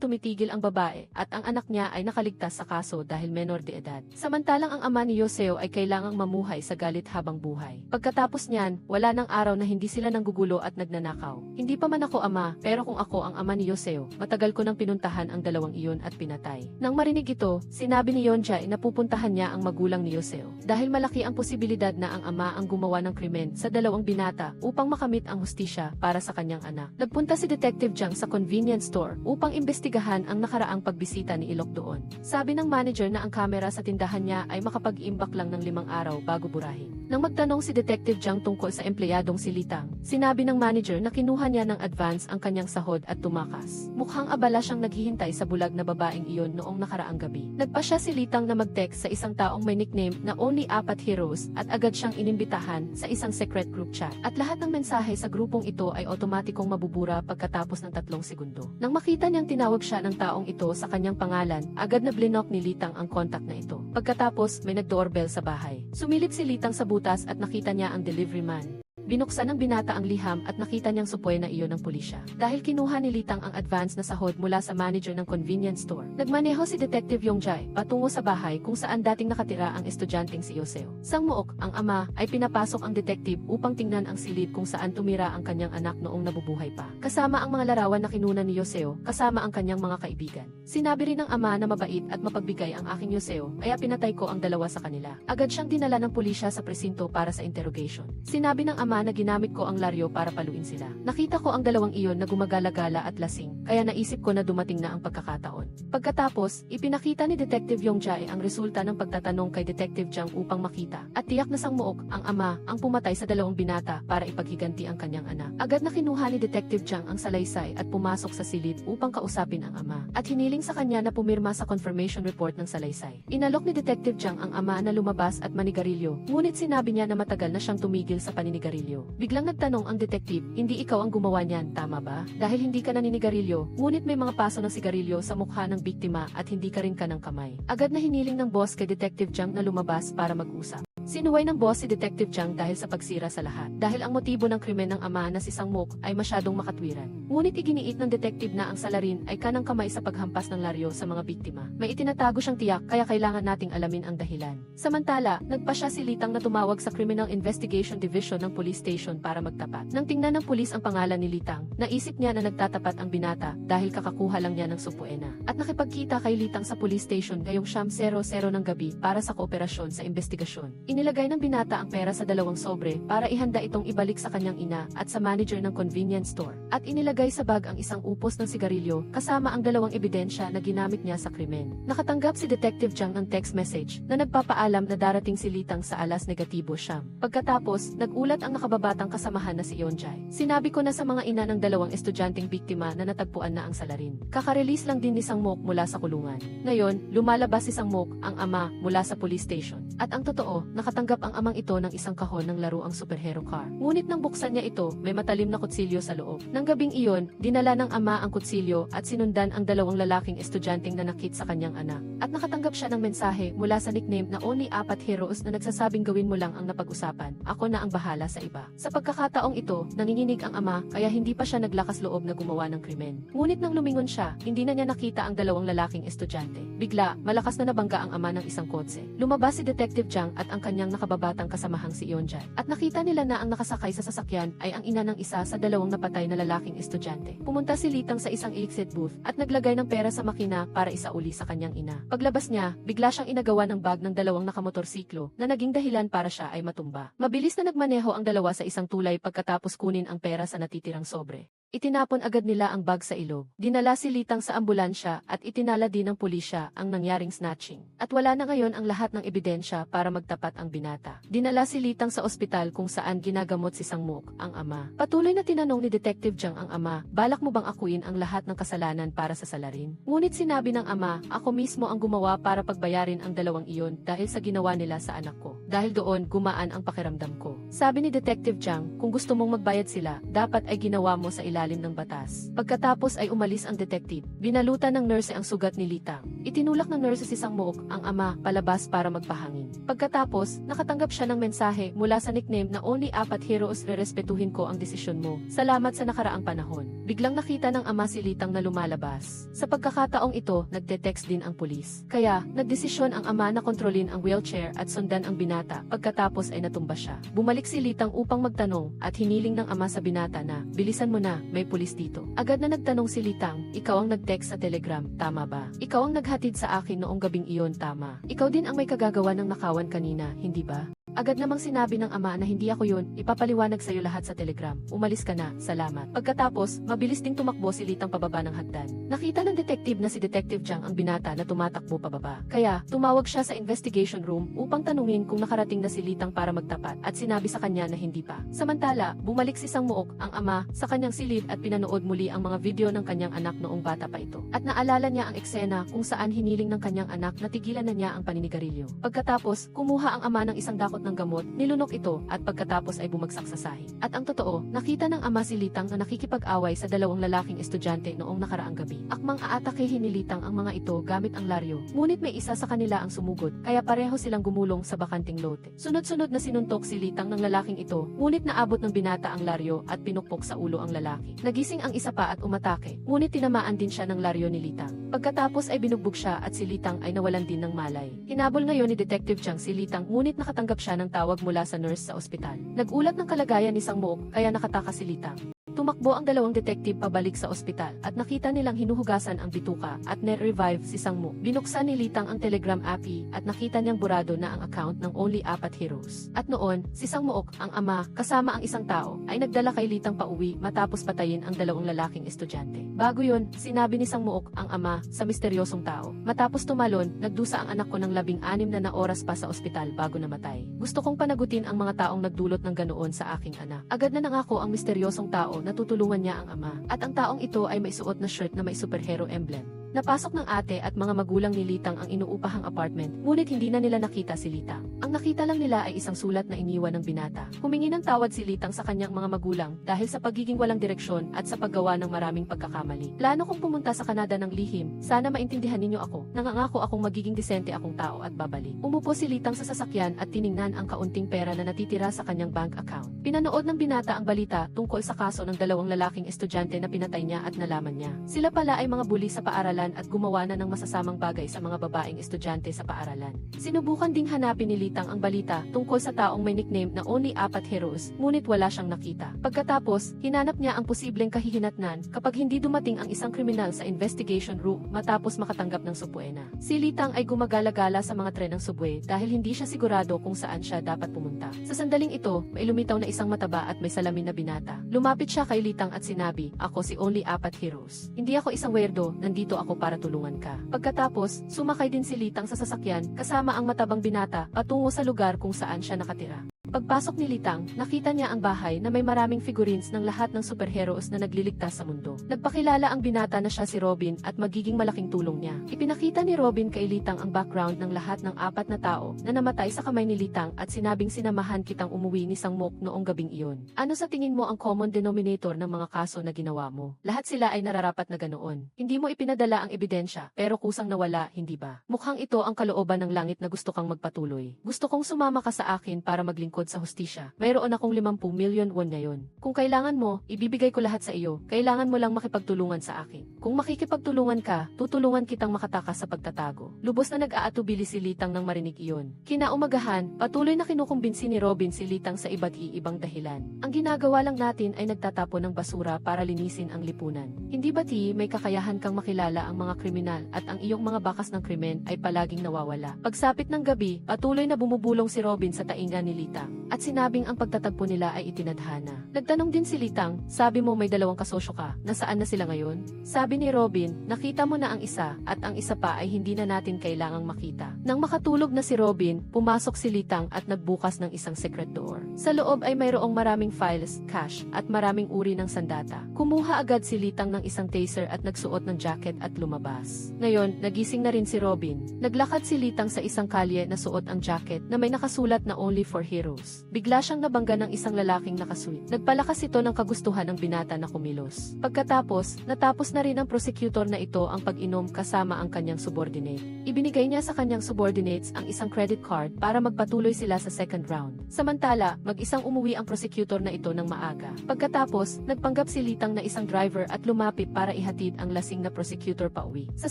[SPEAKER 1] tumitigil ang babae at ang anak niya ay nakaligtas sa kaso dahil menor de edad. Samantalang ang ama ni Yoseo ay kailangang mamuhay sa galit habang buhay. Pagkatapos niyan, wala nang araw na hindi sila sila ng gugulo at nagnanakaw. Hindi pa man ako ama, pero kung ako ang ama ni Yoseo, matagal ko nang pinuntahan ang dalawang iyon at pinatay. Nang marinig ito, sinabi ni Yonjay na pupuntahan niya ang magulang ni Yoseo. Dahil malaki ang posibilidad na ang ama ang gumawa ng krimen sa dalawang binata upang makamit ang hustisya para sa kanyang anak. Nagpunta si Detective Jiang sa convenience store upang imbestigahan ang nakaraang pagbisita ni Ilok doon. Sabi ng manager na ang kamera sa tindahan niya ay makapag-imbak lang ng 5 araw bago burahin. Nang magtanong si Detective Jiang tungkol sa empleyadong si Litang, sinabi ng manager na kinuha niya ng advance ang kanyang sahod at tumakas. Mukhang abala siyang naghihintay sa bulag na babaeng iyon noong nakaraang gabi. Nagpa siya si Litang na mag-text sa isang taong may nickname na Only 4 Heroes at agad siyang inimbitahan sa isang secret group chat. At lahat ng mensahe sa grupong ito ay otomatikong mabubura pagkatapos ng 3 segundo. Nang makita niyang tinawag siya ng taong ito sa kanyang pangalan, agad na blinok ni Litang ang contact na ito. Pagkatapos, may nag-doorbell sa bahay. Sumilip si Litang sa butas at nakita niya ang delivery man. Binuksan ng binata ang liham at nakita niyang supoy na iyon ng pulisya. Dahil kinuha ni Litang ang advance na sahod mula sa manager ng convenience store, nagmaneho si Detective Yongjay patungo sa bahay kung saan dating nakatira ang estudyanteng si Yoseo. Sang muok, ang ama, ay pinapasok ang detective upang tingnan ang silid kung saan tumira ang kanyang anak noong nabubuhay pa. Kasama ang mga larawan na kinunan ni Yoseo, kasama ang kanyang mga kaibigan. Sinabi rin ng ama na mabait at mapagbigay ang aking Yoseo, kaya pinatay ko ang dalawa sa kanila. Agad siyang dinala ng pulisya sa presinto para sa interrogation. Sinabi ng ama na ginamit ko ang laryo para paluin sila. Nakita ko ang dalawang iyon na gumagala-gala at lasing, kaya naisip ko na dumating na ang pagkakataon. Pagkatapos, ipinakita ni Detective Yongjay ang resulta ng pagtatanong kay Detective Jiang upang makita, at tiyak na sangmuok, ang ama, ang pumatay sa dalawang binata para ipaghiganti ang kanyang anak. Agad na kinuha ni Detective Jiang ang salaysay at pumasok sa silid upang kausapin ang ama, at hiniling sa kanya na pumirma sa confirmation report ng salaysay. Inalok ni Detective Jiang ang ama na lumabas at manigarilyo, ngunit sinabi niya na matagal na siyang tumigil sa paninigarilyo. Biglang nagtanong ang detective, hindi ikaw ang gumawa niyan, tama ba? Dahil hindi ka naninigarilyo, ngunit may mga paso ng sigarilyo sa mukha ng biktima at hindi ka rin kanang kamay. Agad na hiniling ng boss kay Detective Jiang na lumabas para mag-usap. Sinuway ng boss si Detective Jiang dahil sa pagsira sa lahat. Dahil ang motibo ng krimen ng ama na si Sangmok ay masyadong makatwiran. Ngunit iginiit ng detective na ang salarin ay kanang kamay sa paghampas ng laryo sa mga biktima. May itinatago siyang tiyak kaya kailangan nating alamin ang dahilan. Samantala, nagpa siya si Litang na tumawag sa Criminal Investigation Division ng Police Station para magtapat. Nang tingnan ng pulis ang pangalan ni Litang, naisip niya na nagtatapat ang binata dahil kakakuha lang niya ng supuena. At nakipagkita kay Litang sa police station ngayong 00:00 ng gabi para sa kooperasyon sa investigasyon. Inilagay ng binata ang pera sa 2 sobre para ihanda itong ibalik sa kanyang ina at sa manager ng convenience store. At inilagay sa bag ang isang upos ng sigarilyo kasama ang 2 ebidensya na ginamit niya sa krimen. Nakatanggap si Detective Jiang ng text message na nagpapaalam na darating si Litang sa alas negatibo siyam. Pagkatapos, nagulat ang nakababatang kasamahan na si Yonjay. Sinabi ko na sa mga ina ng 2 estudyanteng biktima na natagpuan na ang salarin. Kaka-release lang din ni Sangmok mula sa kulungan. Ngayon, lumalabas si Sangmok, ang ama, mula sa police station. At ang totoo, nakatanggap ang amang ito ng isang kahon ng laruang superhero car. Ngunit nang buksan niya ito, may matalim na kutsilyo sa loob. Nang gabing iyon, dinala ng ama ang kutsilyo at sinundan ang 2 lalaking estudyanteng nanakit sa kanyang anak. At nakatanggap siya ng mensahe mula sa nickname na Only 4 Heroes na nagsasabing gawin mo lang ang napag-usapan. Ako na ang bahala sa iba. Sa pagkakataong ito, nanginginig ang ama kaya hindi pa siya naglakas loob na gumawa ng krimen. Ngunit nang lumingon siya, hindi na niya nakita ang 2 lalaking estudyante. Bigla, malakas na nabangga ang ama ng isang kotse. Lumabas si Detective Jiang at ang kanyang nakababatang kasamahang si Yonjay. At nakita nila na ang nakasakay sa sasakyan ay ang ina ng isa sa 2 napatay na lalaking estudyante. Pumunta si Litang sa isang exit booth at naglagay ng pera sa makina para isauli sa kanyang ina. Paglabas niya, bigla siyang inagawa ng bag ng 2 nakamotorsiklo na naging dahilan para siya ay matumba. Mabilis na nagmaneho ang 2 sa isang tulay pagkatapos kunin ang pera sa natitirang sobre. Itinapon agad nila ang bag sa ilog. Dinala si Litang sa ambulansya at itinala din ng pulisya ang nangyaring snatching. At wala na ngayon ang lahat ng ebidensya para magtapat ang binata. Dinala si Litang sa ospital kung saan ginagamot si Sangmok, ang ama. Patuloy na tinanong ni Detective Jiang ang ama, balak mo bang akuin ang lahat ng kasalanan para sa salarin? Ngunit sinabi ng ama, ako mismo ang gumawa para pagbayarin ang 2 iyon dahil sa ginawa nila sa anak ko. Dahil doon, gumaan ang pakiramdam ko. Sabi ni Detective Jiang, kung gusto mong magbayad sila, dapat ay ginawa mo sa ilalim ilalim ng batas. Pagkatapos ay umalis ang detective. Binalutan ng nurse ang sugat ni Litang. Itinulak ng nurse si Sang Mook, ang ama, palabas para magpahangin. Pagkatapos, nakatanggap siya ng mensahe mula sa nickname na only 4 heroes, rerespetuhin ko ang desisyon mo. Salamat sa nakaraang panahon. Biglang nakita ng ama si Litang na lumalabas. Sa pagkakataong ito, nagte-text din ang pulis. Kaya, nagdesisyon ang ama na kontrolin ang wheelchair at sundan ang binata. Pagkatapos ay natumba siya. Bumalik si Litang upang magtanong at hiniling ng ama sa binata na, bilisan mo na, may pulis dito. Agad na nagtanong si Litang, ikaw ang nag-text sa Telegram, tama ba? Ikaw ang naghatid sa akin noong gabing iyon, tama. Ikaw din ang may kagagawa ng nakawan kanina, hindi ba? Agad namang sinabi ng ama na hindi ako yun, ipapaliwanag sa'yo lahat sa Telegram. Umalis ka na, salamat. Pagkatapos, mabilis ding tumakbo si Litang pababa ng hagdan. Nakita ng detective na si Detective Jiang ang binata na tumatakbo pababa. Kaya, tumawag siya sa investigation room upang tanungin kung nakarating na si Litang para magtapat at sinabi sa kanya na hindi pa. Samantala, bumalik si Sang Mook, ang ama, sa kanyang silid at pinanood muli ang mga video ng kanyang anak noong bata pa ito. At naalala niya ang eksena kung saan hiniling ng kanyang anak na tigilan na niya ang paninigarilyo. Pagkatapos, kumuha ang ama ng isang dakot ng gamot, nilunok ito, at pagkatapos ay bumagsak sa sahig. At ang totoo, nakita ng ama si Litang na nakikipag-away sa dalawang lalaking estudyante noong nakaraang gabi. Akmang aatakehin ni Litang ang mga ito gamit ang laryo, ngunit may isa sa kanila ang sumugod, kaya pareho silang gumulong sa bakanting lote. Sunod-sunod na sinuntok si Litang ng lalaking ito, ngunit naabot ng binata ang laryo at pinukpok sa ulo ang lalaki. Nagising ang isa pa at umatake, ngunit tinamaan din siya ng laryo ni Litang. Pagkatapos ay binugbog siya at si Litang ay nawalan din ng malay. Hinabol ngayon ni Detective Jiang si Litang, ngunit nakatanggap siya ng tawag mula sa nurse sa ospital. Nag-ulat ng kalagayan ni Sang Mook, kaya nakatakas si Litang. Tumakbo ang dalawang detective pabalik sa ospital at nakita nilang hinuhugasan ang bituka at net-revive si Sang Mook. Binuksan ni Litang ang Telegram app at nakita niyang burado na ang account ng only 4 heroes. At noon, si Sang Mook, ang ama, kasama ang isang tao, ay nagdala kay Litang pauwi matapos patayin ang dalawang lalaking estudyante. Bago yun, sinabi ni Sang Mook, ang ama, sa misteryosong tao. Matapos tumalon, nagdusa ang anak ko ng 16 na oras pa sa ospital bago namatay. Gusto kong panagutin ang mga taong nagdulot ng ganoon sa aking anak. Agad na nangako ang misteryosong tao na tutulungan niya ang ama. At ang taong ito ay may suot na shirt na may superhero emblem. Napasok ng ate at mga magulang ni Litang ang inuupahang apartment, ngunit hindi na nila nakita si Litang. Ang nakita lang nila ay isang sulat na iniwan ng binata. Humingi ng tawad si Litang sa kanyang mga magulang dahil sa pagiging walang direksyon at sa paggawa ng maraming pagkakamali. Plano kong pumunta sa Canada ng lihim, sana maintindihan ninyo ako. Nangangako akong magiging disente akong tao at babalik. Umupo si Litang sa sasakyan at tiningnan ang kaunting pera na natitira sa kanyang bank account. Pinanood ng binata ang balita tungkol sa kaso ng dalawang lalaking estudyante na pinatay niya at nalaman niya. Sila pala ay mga bully sa paaralan at gumawa na ng masasamang bagay sa mga babaeng estudyante sa paaralan. Sinubukan ding hanapin ni Litang ang balita tungkol sa taong may nickname na only 4 heroes, ngunit wala siyang nakita. Pagkatapos, hinanap niya ang posibleng kahihinatnan kapag hindi dumating ang isang kriminal sa investigation room matapos makatanggap ng subwena. Si Litang ay gumagala-gala sa mga tren ng subway dahil hindi siya sigurado kung saan siya dapat pumunta. Sa sandaling ito, may lumitaw na isang mataba at may salamin na binata. Lumapit siya kay Litang at sinabi, "Ako si only 4 heroes. Hindi ako isang weirdo, nandito ako para tulungan ka." Pagkatapos, sumakay din si Litang sa sasakyan kasama ang matabang binata patungo sa lugar kung saan siya nakatira. Pagpasok ni Litang, nakita niya ang bahay na may maraming figurines ng lahat ng superheroes na nagliligtas sa mundo. Nagpakilala ang binata na siya si Robin at magiging malaking tulong niya. Ipinakita ni Robin kay Litang ang background ng lahat ng 4 na tao na namatay sa kamay ni Litang at sinabing sinamahan kitang umuwi ni Sang Mook noong gabing iyon. Ano sa tingin mo ang common denominator ng mga kaso na ginawa mo? Lahat sila ay nararapat na ganoon. Hindi mo ipinadala ang ebidensya, pero kusang nawala, hindi ba? Mukhang ito ang kalooban ng langit na gusto kang magpatuloy. Gusto kong sumama ka sa akin para maglingkod sa hustisya. Mayroon akong 50 million won ngayon. Kung kailangan mo, ibibigay ko lahat sa iyo. Kailangan mo lang makipagtulungan sa akin. Kung makikipagtulungan ka, tutulungan kitang makatakas sa pagtatago. Lubos na nag-aatubili si Litang nang marinig iyon. Kinaumagahan, patuloy na kinukumbinsi ni Robin si Litang sa iba't ibang dahilan. Ang ginagawa lang natin ay nagtatapon ng basura para linisin ang lipunan. Hindi ba may kakayahan kang makilala ang mga kriminal at ang iyong mga bakas ng krimen ay palaging nawawala? Pagsapit ng gabi, patuloy na bumubulong si Robin sa tainga ni Litang. At sinabing ang pagtatagpo nila ay itinadhana. Nagtanong din si Litang, sabi mo may 2 kasosyo ka, nasaan na sila ngayon? Sabi ni Robin, nakita mo na ang isa, at ang isa pa ay hindi na natin kailangang makita. Nang makatulog na si Robin, pumasok si Litang at nagbukas ng isang secret door. Sa loob ay mayroong maraming files, cash, at maraming uri ng sandata. Kumuha agad si Litang ng isang taser at nagsuot ng jacket at lumabas. Ngayon, nagising na rin si Robin. Naglakad si Litang sa isang kalye na suot ang jacket na may nakasulat na only for heroes. Rose. Bigla siyang nabangga ng isang lalaking nakasuit. Nagpalakas ito ng kagustuhan ng binata na kumilos. Pagkatapos, natapos na rin ng prosecutor na ito ang pag-inom kasama ang kanyang subordinate. Ibinigay niya sa kanyang subordinates ang isang credit card para magpatuloy sila sa second round. Samantala, mag-isang umuwi ang prosecutor na ito ng maaga. Pagkatapos, nagpanggap si Litang na isang driver at lumapit para ihatid ang lasing na prosecutor pauwi. Sa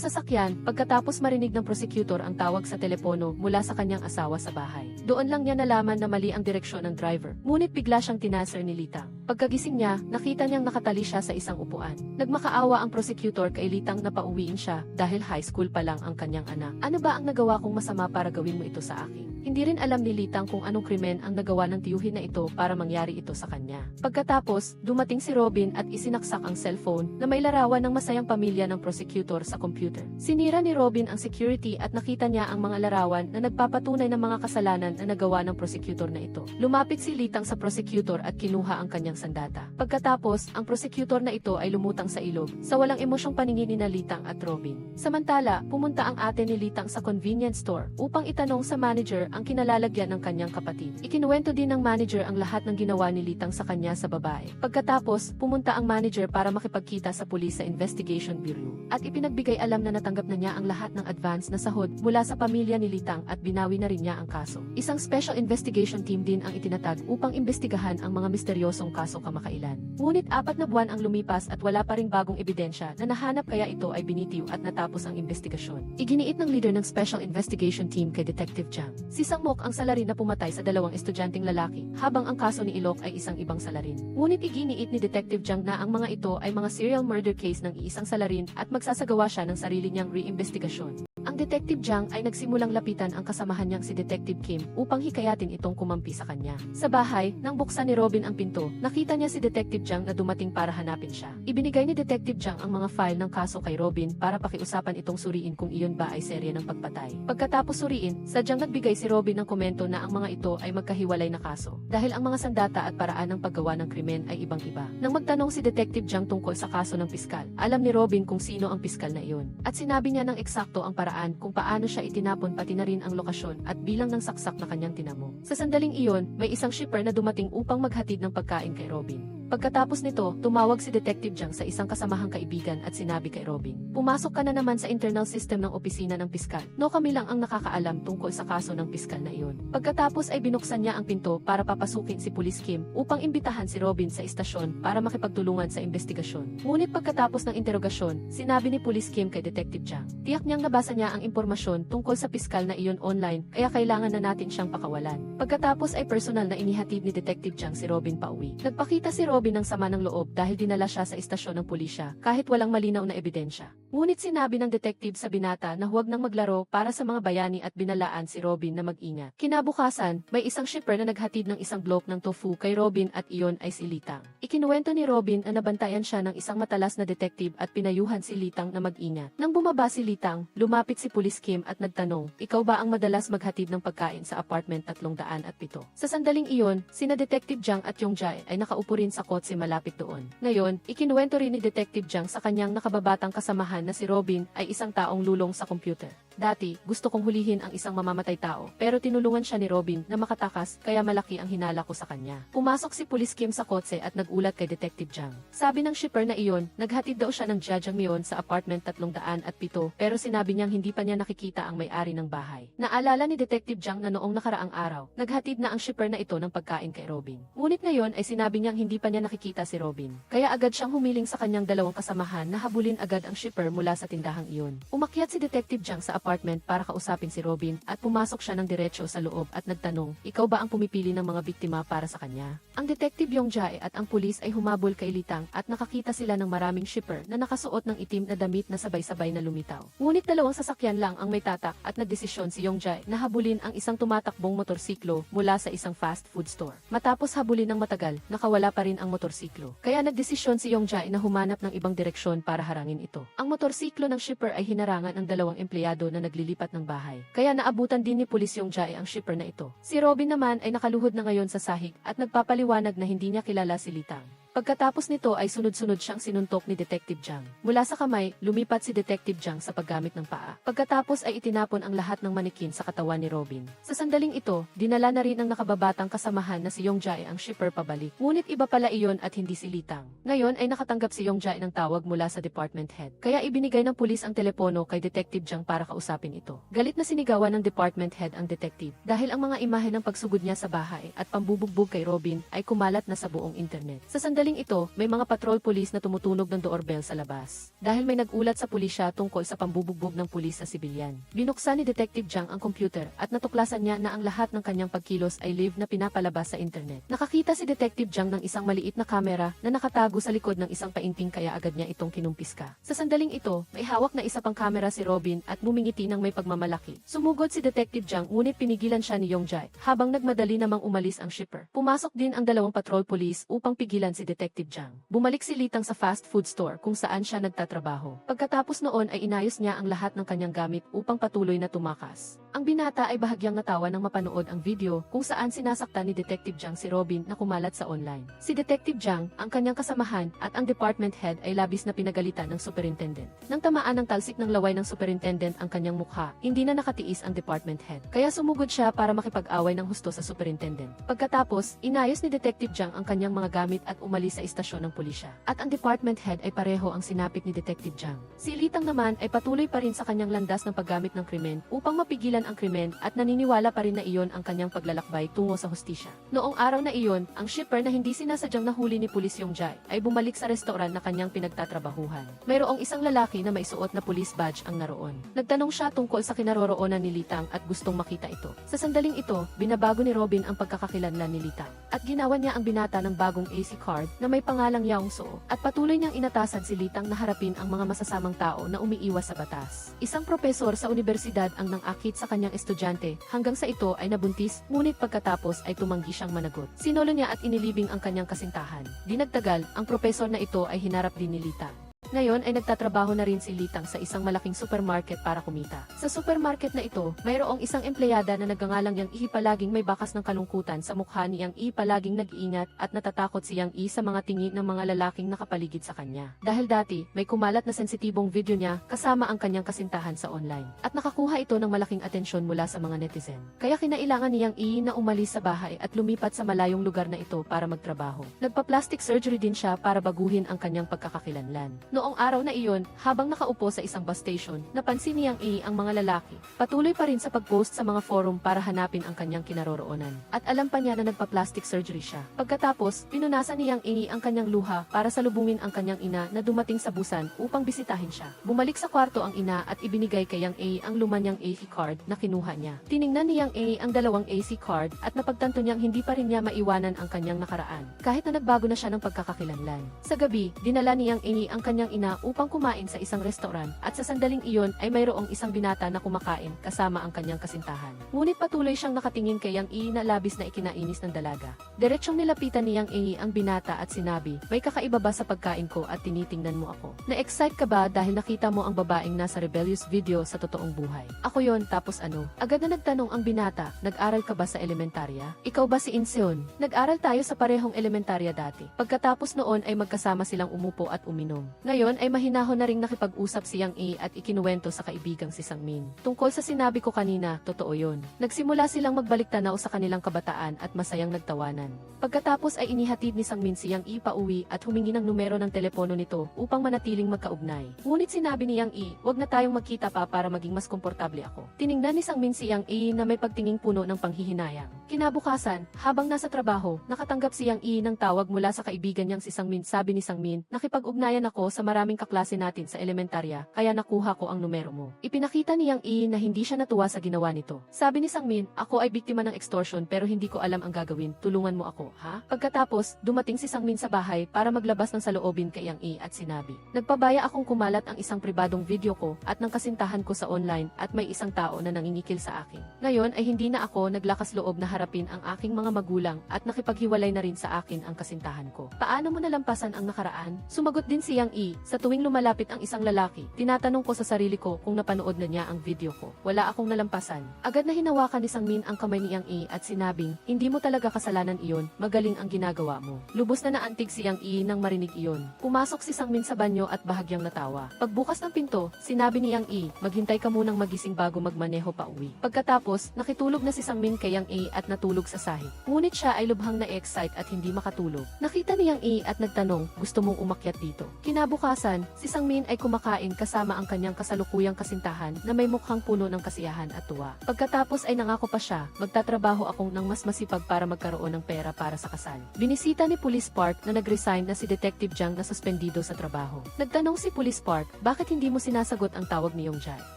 [SPEAKER 1] sasakyan, pagkatapos marinig ng prosecutor ang tawag sa telepono mula sa kanyang asawa sa bahay. Doon lang niya nalaman na mali ang direksyon ng driver. Ngunit bigla siyang tinasar ni Litang. Pagkagising niya, nakita niyang nakatali siya sa isang upuan. Nagmakaawa ang prosecutor kay Litang na pauwiin siya dahil high school pa lang ang kanyang anak. Ano ba ang nagawa kong masama para gawin mo ito sa akin? Hindi rin alam ni Litang kung anong krimen ang nagawa ng tiyuhin na ito para mangyari ito sa kanya. Pagkatapos, dumating si Robin at isinaksak ang cellphone na may larawan ng masayang pamilya ng prosecutor sa computer. Sinira ni Robin ang security at nakita niya ang mga larawan na nagpapatunay ng mga kasalanan na nagawa ng prosecutor na ito. Lumapit si Litang sa prosecutor at kinuha ang kanyang sandata. Pagkatapos, ang prosecutor na ito ay lumutang sa ilog sa walang emosyong paningin ni Litang at Robin. Samantala, pumunta ang ate ni Litang sa convenience store upang itanong sa manager ang kinalalagyan ng kanyang kapatid. Ikinuwento din ng manager ang lahat ng ginawa ni Litang sa kanya sa babae. Pagkatapos, pumunta ang manager para makipagkita sa pulis sa investigation bureau at ipinagbigay alam na natanggap na niya ang lahat ng advance na sahod mula sa pamilya ni Litang at binawi na rin niya ang kaso. Isang special investigation team din ang itinatag upang imbestigahan ang mga misteryosong kaso kamakailan. Ngunit 4 na buwan ang lumipas at wala pa ring bagong ebidensya na nahanap kaya ito ay binitiw at natapos ang investigasyon. Iginiit ng leader ng special investigation team kay Detective Jiang. Si Sangmok ang salarin na pumatay sa 2 estudyanteng lalaki, habang ang kaso ni Ilok ay isang ibang salarin. Ngunit iginiit ni Detective Jiang na ang mga ito ay mga serial murder case ng iisang salarin at magsasagawa siya ng sarili niyang re-investigasyon. Ang Detective Jiang ay nagsimulang lapitan ang kasamahan niyang si Detective Kim upang hikayatin itong kumampi sa kanya. Sa bahay, nang buksan ni Robin ang pinto, nakita niya si Detective Jiang na dumating para hanapin siya. Ibinigay ni Detective Jiang ang mga file ng kaso kay Robin para pakiusapan itong suriin kung iyon ba ay serye ng pagpatay. Pagkatapos suriin, sadyang nagbigay si Robin ng komento na ang mga ito ay magkahiwalay na kaso dahil ang mga sandata at paraan ng paggawa ng krimen ay ibang-iba. Nang magtanong si Detective Jiang tungkol sa kaso ng piskal, alam ni Robin kung sino ang piskal na iyon at sinabi niya ng eksakto ang paraan kung paano siya itinapon pati na rin ang lokasyon at bilang ng saksak na kanyang tinamo. Sa sandaling iyon, may isang shipper na dumating upang maghatid ng pagkain kay Robin. Pagkatapos nito, tumawag si Detective Jiang sa isang kasamahang kaibigan at sinabi kay Robin, "Pumasok ka na naman sa internal system ng opisina ng piskal. No, kami lang ang nakakaalam tungkol sa kaso ng piskal na iyon." Pagkatapos ay binuksan niya ang pinto para papasukin si Police Kim upang imbitahan si Robin sa istasyon para makipagtulungan sa investigasyon. Ngunit pagkatapos ng interogasyon, sinabi ni Police Kim kay Detective Jiang, tiyak niyang nabasa niya ang impormasyon tungkol sa piskal na iyon online kaya kailangan na natin siyang pakawalan. Pagkatapos ay personal na inihatid ni Detective Jiang si Robin pauwi. Nagpakita si Robin ng sama ng loob dahil dinala siya sa istasyon ng pulisya kahit walang malinaw na ebidensya. Ngunit sinabi ng detective sa binata na huwag nang maglaro para sa mga bayani at binalaan si Robin na mag-ingat. Kinabukasan, may isang shipper na naghatid ng isang bloke ng tofu kay Robin at iyon ay si Litang. Ikinuwento ni Robin na nabantayan siya ng isang matalas na detective at pinayuhan si Litang na mag-ingat. Nang bumaba si Litang, lumapit si Police Kim at nagtanong, "Ikaw ba ang madalas maghatid ng pagkain sa apartment 307?" Sa sandaling iyon, sina Detective Jiang at Yongjay ay nakaupo rin sa kotse malapit doon. Ngayon, ikinuwento rin ni Detective Jiang sa kanyang nakababatang kasamahan na si Robin ay isang taong lulong sa computer. Dati, gusto kong hulihin ang isang mamamatay tao, pero tinulungan siya ni Robin na makatakas kaya malaki ang hinala ko sa kanya. Pumasok si Police Kim sa kotse at nagulat kay Detective Jiang. Sabi ng shipper na iyon, naghatid daw siya ng jajangmyeon sa apartment 307 pero sinabi niyang hindi pa niya nakikita ang may-ari ng bahay. Naalala ni Detective Jiang na noong nakaraang araw, naghatid na ang shipper na ito ng pagkain kay Robin. Ngunit ngayon ay sinabi niyang hindi pa niya nakikita si Robin. Kaya agad siyang humiling sa kanyang dalawang kasamahan na habulin agad ang shipper mula sa tindahang iyon. Umakyat si Detective Jiang sa apartment para kausapin si Robin at pumasok siya ng diretso sa loob at nagtanong, "Ikaw ba ang pumipili ng mga biktima para sa kanya?" Ang Detective Yongjae at ang pulis ay humabol kay Litang at nakakita sila ng maraming shipper na nakasuot ng itim na damit na sabay-sabay na lumitaw. Ngunit 2 sasakyan lang ang may tatak at nagdesisyon si Yongjae na habulin ang isang tumatakbong motorsiklo mula sa isang fast food store. Matapos habulin ng matagal, nakawala pa rin ang motorsiklo. Kaya nagdesisyon si Yongjae na humanap ng ibang direksyon para harangin ito. Ang motorsiklo ng shipper ay hinarangan ng 2 empleyado na naglilipat ng bahay. Kaya naabutan din ni Pulis Yongjae ang shipper na ito. Si Robin naman ay nakaluhod na ngayon sa sahig at nagpapaliwanag na hindi niya kilala si Litang. Pagkatapos nito ay sunod-sunod siyang sinuntok ni Detective Jiang. Mula sa kamay, lumipat si Detective Jiang sa paggamit ng paa. Pagkatapos ay itinapon ang lahat ng manikin sa katawan ni Robin. Sa sandaling ito, dinala na rin ng nakababatang kasamahan na si Yongjae ang shipper pabalik. Ngunit iba pala iyon at hindi si Litang. Ngayon ay nakatanggap si Yongjae ng tawag mula sa department head. Kaya ibinigay ng pulis ang telepono kay Detective Jiang para kausapin ito. Galit na sinigawan ng department head ang detective dahil ang mga imahe ng pagsugod niya sa bahay at pambubugbog kay Robin ay kumalat na sa buong internet. Sa sandaling ito, may mga patrol police na tumutunog ng doorbell sa labas. Dahil may nagulat sa pulisya tungkol sa pambubugbog ng pulis sa sibilyan. Binuksan ni Detective Jiang ang computer at natuklasan niya na ang lahat ng kanyang pagkilos ay live na pinapalabas sa internet. Nakakita si Detective Jiang ng isang maliit na kamera na nakatago sa likod ng isang painting kaya agad niya itong kinumpiska. Sa sandaling ito, may hawak na isa pang kamera si Robin at ngumingiti ng may pagmamalaki. Sumugod si Detective Jiang ngunit pinigilan siya ni Yongjae habang nagmadali namang umalis ang shipper. Pumasok din ang dalawang patrol police upang pigilan si Detective Jiang. Bumalik si Litang sa fast food store kung saan siya nagtatrabaho. Pagkatapos noon ay inayos niya ang lahat ng kanyang gamit upang patuloy na tumakas. Ang binata ay bahagyang natawa nang mapanood ang video kung saan sinasaktan ni Detective Jiang si Robin na kumalat sa online. Si Detective Jiang, ang kanyang kasamahan at ang department head ay labis na pinagalitan ng superintendent. Nang tamaan ng talsik ng laway ng superintendent ang kanyang mukha, hindi na nakatiis ang department head. Kaya sumugod siya para makipag-away ng husto sa superintendent. Pagkatapos, inayos ni Detective Jiang ang kanyang mga gamit at umalis sa istasyon ng pulisya. At ang department head ay pareho ang sinapit ni Detective Jiang. Si Litang naman ay patuloy pa rin sa kanyang landas ng paggamit ng krimen upang mapigilan ang krimen at naniniwala pa rin na iyon ang kanyang paglalakbay tungo sa hustisya. Noong araw na iyon, ang shipper na hindi sinasadyang nahuli ni Pulis Yongjae ay bumalik sa restoran na kanyang pinagtatrabahuhan. Mayroong isang lalaki na may suot na police badge ang naroon. Nagtanong siya tungkol sa kinaroroonan ni Litang at gustong makita ito. Sa sandaling ito, binabago ni Robin ang pagkakakilanlan ni Litang at ginawa niya ang binata ng bagong AC card na may pangalang Yaong So at patuloy niyang inatasan si Litang na harapin ang mga masasamang tao na umiiwas sa batas. Isang propesor sa universidad ang nangakit sa kanyang estudyante hanggang sa ito ay nabuntis, ngunit pagkatapos ay tumanggi siyang managot. Sinolo niya at inilibing ang kanyang kasintahan. Di nagtagal, ang propesor na ito ay hinarap din ni Litang. Ngayon ay nagtatrabaho na rin si Litang sa isang malaking supermarket para kumita. Sa supermarket na ito, mayroong isang empleyada na nagngangalang Yang I palaging may bakas ng kalungkutan sa mukha ni Yang I palaging nag-iingat at natatakot si Yang I sa mga tingin ng mga lalaking nakapaligid sa kanya. Dahil dati, may kumalat na sensitibong video niya kasama ang kanyang kasintahan sa online. At nakakuha ito ng malaking atensyon mula sa mga netizen. Kaya kinailangan ni Yang I na umalis sa bahay at lumipat sa malayong lugar na ito para magtrabaho. Nagpa-plastic surgery din siya para baguhin ang kanyang pagkakakilanlan. Noong araw na iyon, habang nakaupo sa isang bus station, napansin ni Yang I ang mga lalaki. Patuloy pa rin sa pag-post sa mga forum para hanapin ang kanyang kinaroroonan. At alam pa niya na nagpa-plastic surgery siya. Pagkatapos, pinunasan ni Yang I ang kanyang luha para salubungin ang kanyang ina na dumating sa Busan upang bisitahin siya. Bumalik sa kwarto ang ina at ibinigay kay Yang A ang luma niyang AC card na kinuha niya. Tiningnan ni Yang A ang dalawang AC card at napagtanto niyang hindi pa rin niya maiwanan ang kanyang nakaraan. Kahit na nagbago na siya ng pagkakakilanlan. Sa gabi, dinala ni Yang A ang kanyang ina upang kumain sa isang restoran at sa sandaling iyon ay mayroong isang binata na kumakain kasama ang kanyang kasintahan. Ngunit patuloy siyang nakatingin kay Yang I na labis na ikinainis ng dalaga. Diretsyong nilapitan ni Yang I ang binata at sinabi, "May kakaiba ba sa pagkain ko at tinitingnan mo ako? Na-excite ka ba dahil nakita mo ang babaeng nasa rebellious video sa totoong buhay?" "Ako yon, tapos ano?" Agad na nagtanong ang binata, "Nag-aral ka ba sa elementarya? Ikaw ba si Inseon?" "Nag-aral tayo sa parehong elementarya dati." Pagkatapos noon ay magkasama silang umupo at uminom. Ngayon ay mahinahon na ring nakipag-usap si Yang I at ikinuwento sa kaibigang si Sangmin. Tungkol sa sinabi ko kanina, totoo yon. Nagsimula silang magbalik-tanaw sa kanilang kabataan at masayang nagtawanan. Pagkatapos ay inihatid ni Sangmin si Yang I pauwi at humingi ng numero ng telepono nito upang manatiling magkaugnay. Ngunit sinabi ni Yang I, "Wag na tayong magkita pa para maging mas komportable ako." Tiningnan ni Sangmin si Yang I na may pagtinging puno ng panghihinayang. Kinabukasan, habang nasa trabaho, nakatanggap si Yang I ng tawag mula sa kaibigan niyang si Sangmin. Sabi ni Sangmin, "Nakipag-ugnayan ako sa maraming kaklase natin sa elementarya, kaya nakuha ko ang numero mo." Ipinakita ni Yang I na hindi siya natuwa sa ginawa nito. Sabi ni Sangmin, "Ako ay biktima ng extortion pero hindi ko alam ang gagawin, tulungan mo ako, ha?" Pagkatapos, dumating si Sangmin sa bahay para maglabas ng saloobin kay Yang I at sinabi, "Nagpabaya akong kumalat ang isang pribadong video ko at ng kasintahan ko sa online at may isang tao na nangingikil sa akin. Ngayon ay hindi na ako naglakas loob na harapin ang aking mga magulang at nakipaghiwalay na rin sa akin ang kasintahan ko. Paano mo nalampasan ang nakaraan?" Sumagot din si Yang I, E, sa tuwing lumalapit ang isang lalaki, tinatanong ko sa sarili ko kung napanood na niya ang video ko. Wala akong nalampasan. Agad na hinawakan ni Sangmin ang kamay ni Yang E at sinabing, hindi mo talaga kasalanan iyon, magaling ang ginagawa mo. Lubos na naantig si Yang E nang marinig iyon. Pumasok si Sangmin sa banyo at bahagyang natawa. Pagbukas ng pinto, sinabi ni Yang E, maghintay ka munang magising bago magmaneho pa uwi. Pagkatapos, nakitulog na si Sangmin kay Yang E at natulog sa sahig. Ngunit siya ay lubhang na-excite at hindi makatulog. Nakita ni Yang E at nagtanong, gusto mong umakyat dito? Kinabukasan, si Sangmin ay kumakain kasama ang kanyang kasalukuyang kasintahan na may mukhang puno ng kasiyahan at tuwa. Pagkatapos ay nangako pa siya, magtatrabaho akong ng mas masipag para magkaroon ng pera para sa kasal. Binisita ni Police Park na nag-resign na si Detective Jiang na suspendido sa trabaho. Nagtanong si Police Park, bakit hindi mo sinasagot ang tawag ni Yongjae?